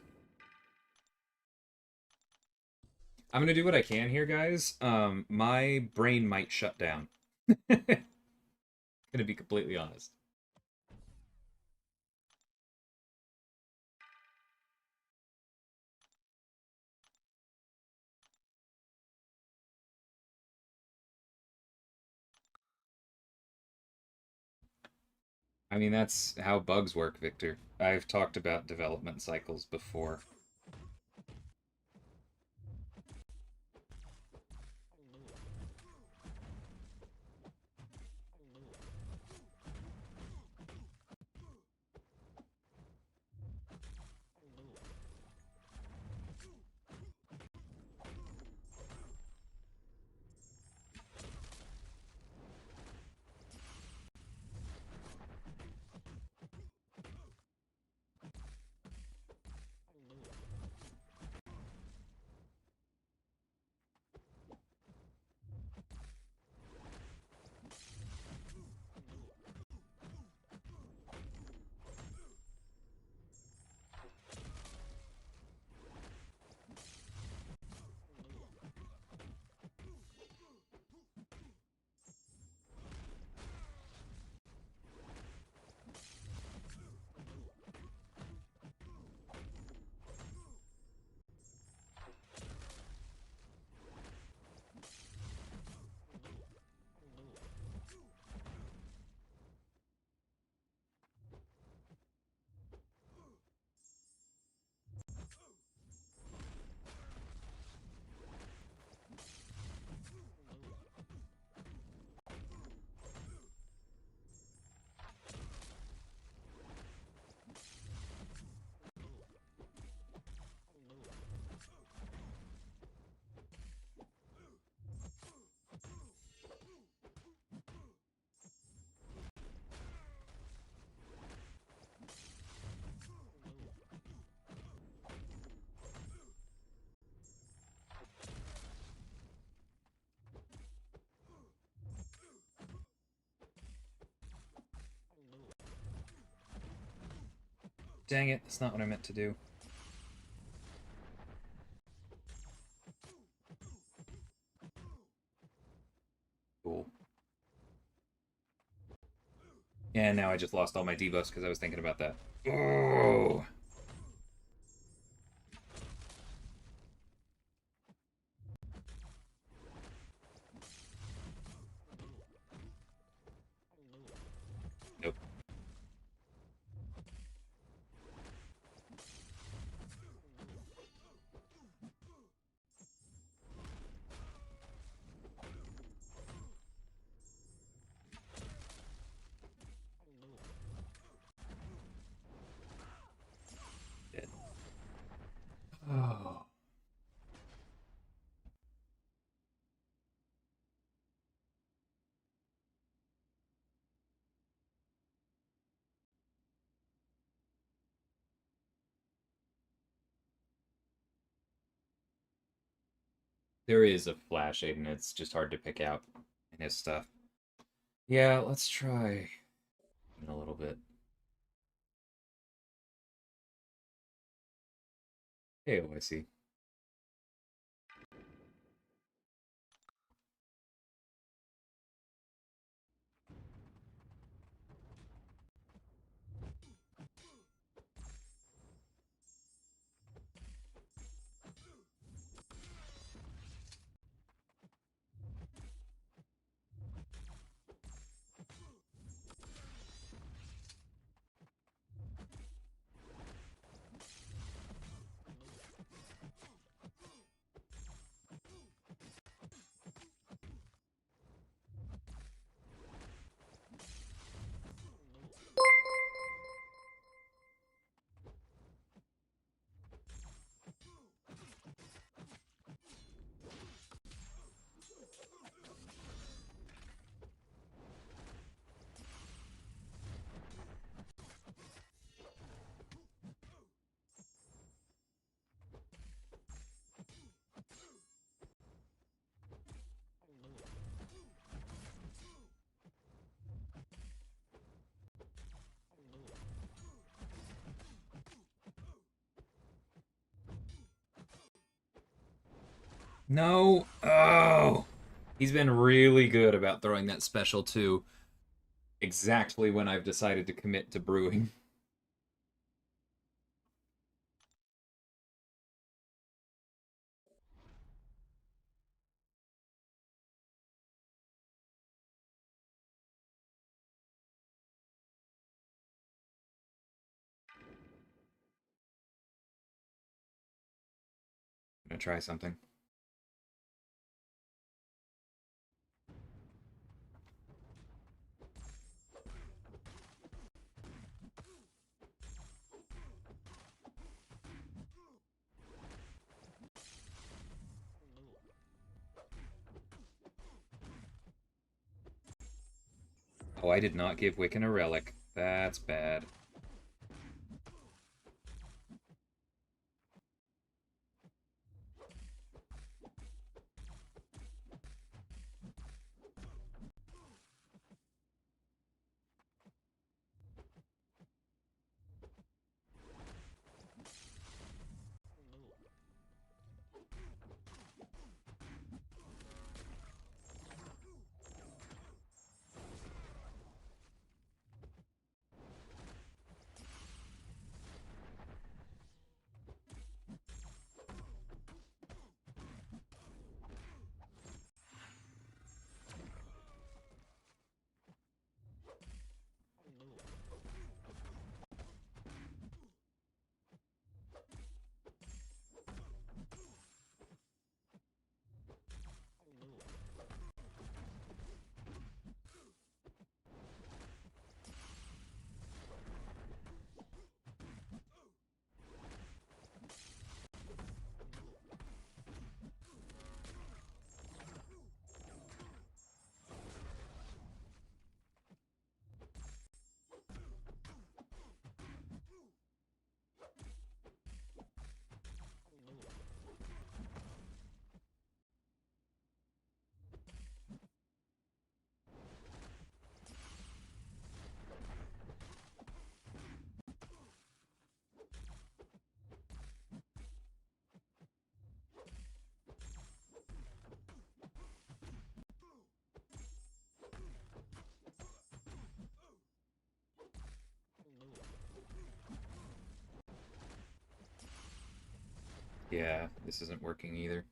I'm gonna do what I can here, guys. My brain might shut down. Gonna be completely honest. I mean, that's how bugs work, Victor. I've talked about development cycles before. Dang it, that's not what I meant to do. And now I just lost all my debuffs because I was thinking about that. Oh! Nope. Dead. Oh. There is a Flash Aiden, it's just hard to pick out in his stuff. Yeah, let's try in a little bit. Hey, oh, I see. No! Oh! He's been really good about throwing that special too. Exactly when I've decided to commit to brewing. I'm gonna try something. Oh, I did not give Wiccan a relic. That's bad. Yeah, this isn't working either.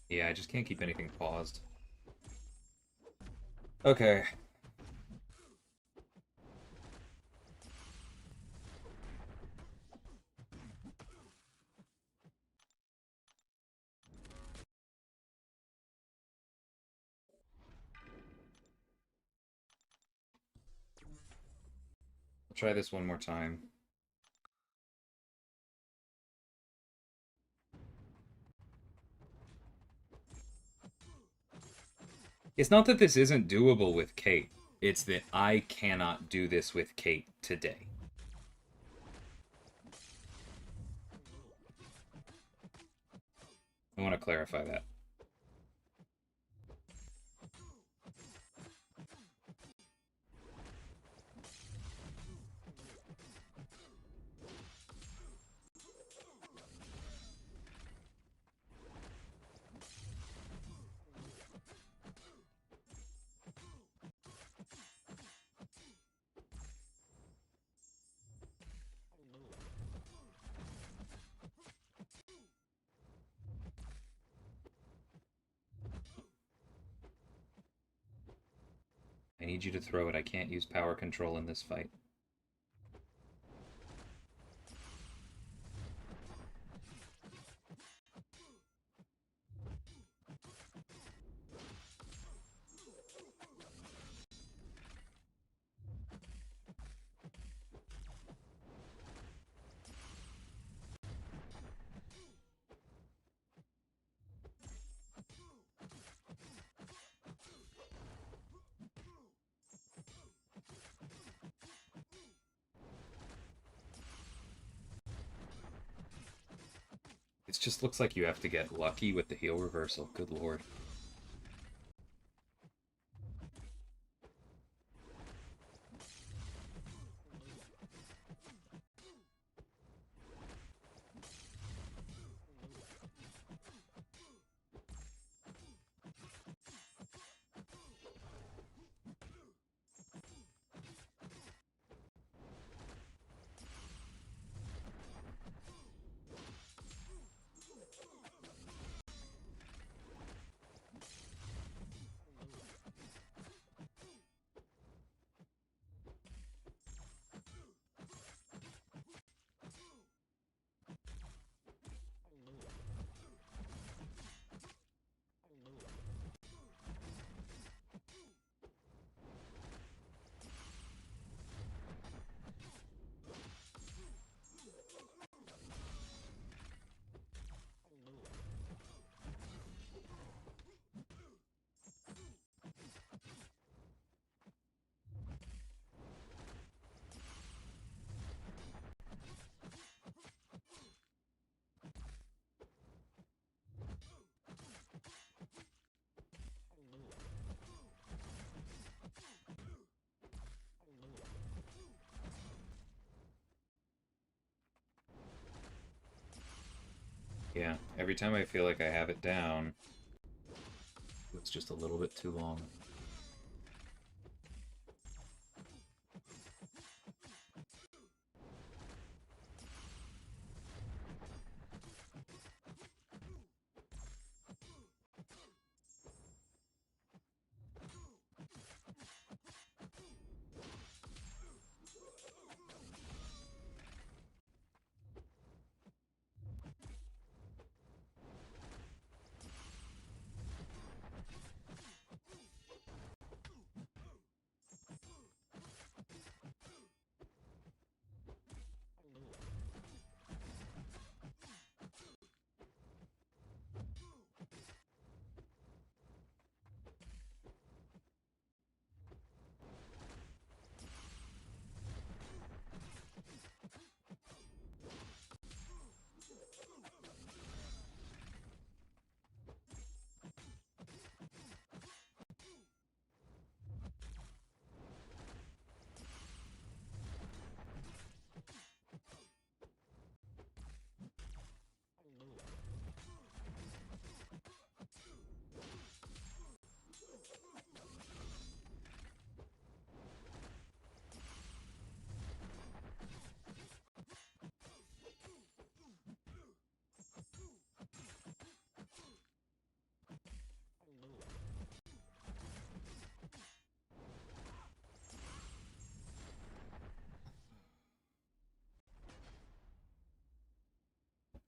Yeah, I just can't keep anything paused. Okay. I'll try this one more time. It's not that this isn't doable with Kate. It's that I cannot do this with Kate today. I want to clarify that. I need you to throw it. I can't use power control in this fight. It just looks like you have to get lucky with the heal reversal. Good lord. Yeah, every time I feel like I have it down, it's just a little bit too long.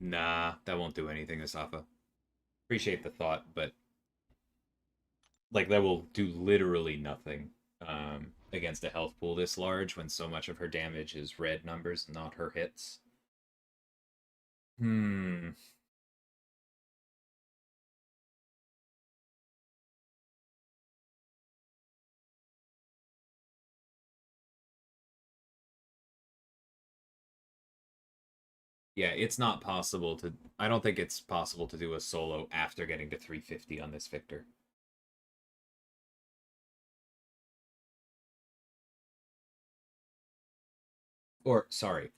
Nah, that won't do anything, Asafa. Appreciate the thought, but like that will do literally nothing against a health pool this large when so much of her damage is red numbers, not her hits. Hmm. Yeah, it's not possible to. I don't think it's possible to do a solo after getting to 350 on this Victor. Or, sorry,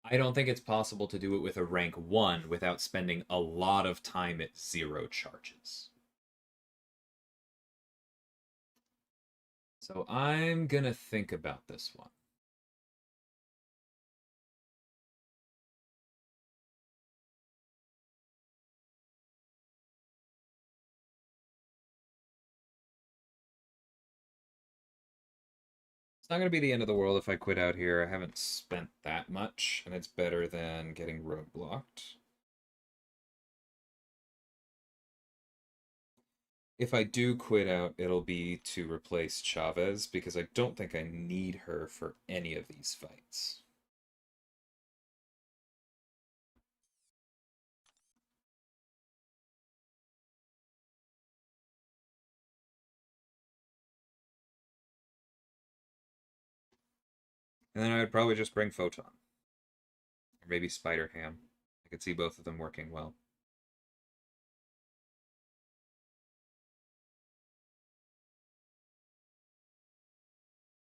I don't think it's possible to do it with a rank 1 without spending a lot of time at 0 charges. So I'm gonna think about this one. It's not gonna be the end of the world if I quit out here. I haven't spent that much, and it's better than getting roadblocked. If I do quit out, it'll be to replace Chavez because I don't think I need her for any of these fights. And then I would probably just bring Photon. Or maybe Spider Ham. I could see both of them working well.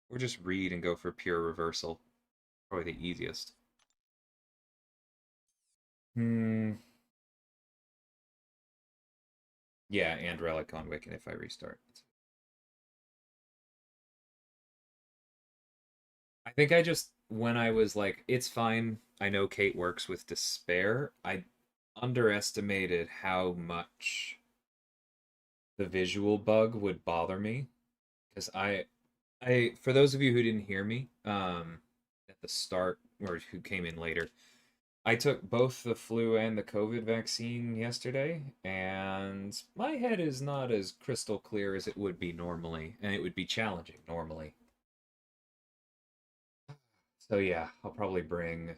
Or just read and go for pure reversal. Probably the easiest. Hmm. Yeah, and Relic on Wiccan if I restart. I think I just, when I was like, it's fine, I know Kate works with despair, I underestimated how much the visual bug would bother me. Because for those of you who didn't hear me, at the start, or who came in later, I took both the flu and the COVID vaccine yesterday, and my head is not as crystal clear as it would be normally, and it would be challenging normally. So yeah, I'll probably bring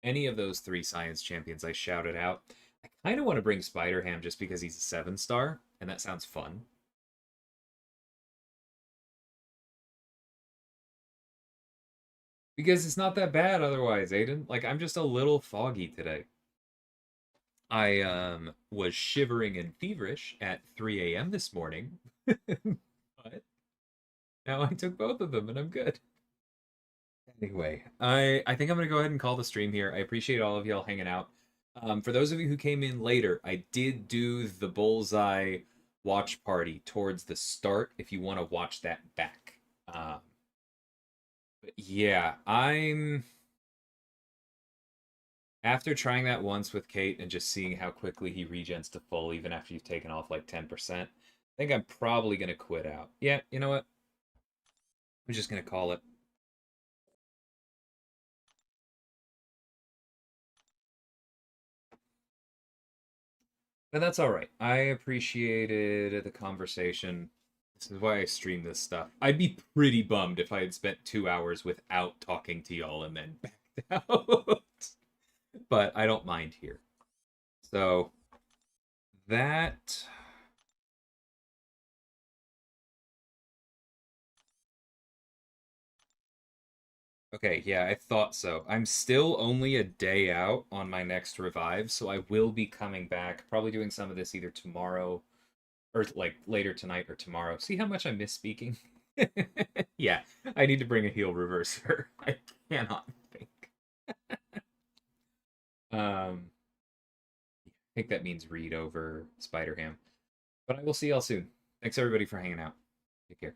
any of those 3 science champions I shouted out. I kind of want to bring Spider Ham just because he's a 7-star, and that sounds fun. Because it's not that bad otherwise, Aiden. Like, I'm just a little foggy today. I was shivering and feverish at 3 a.m. this morning, but now I took both of them and I'm good. Anyway, I think I'm gonna go ahead and call the stream here. I appreciate all of y'all hanging out. For those of you who came in later, I did do the Bullseye watch party towards the start. If you want to watch that back, but yeah, I'm after trying that once with Kate and just seeing how quickly he regens to full, even after you've taken off like 10%. I think I'm probably gonna quit out. Yeah, you know what? I'm just gonna call it. But that's all right. I appreciated the conversation. This is why I stream this stuff. I'd be pretty bummed if I had spent 2 hours without talking to y'all and then backed out. But I don't mind here. So that. Okay, yeah, I thought so. I'm still only a day out on my next revive, so I will be coming back, probably doing some of this either tomorrow or like later tonight or tomorrow. See how much I miss speaking? Yeah, I need to bring a heal reverser. I cannot think. I think that means read over Spider Ham. But I will see y'all soon. Thanks everybody for hanging out. Take care.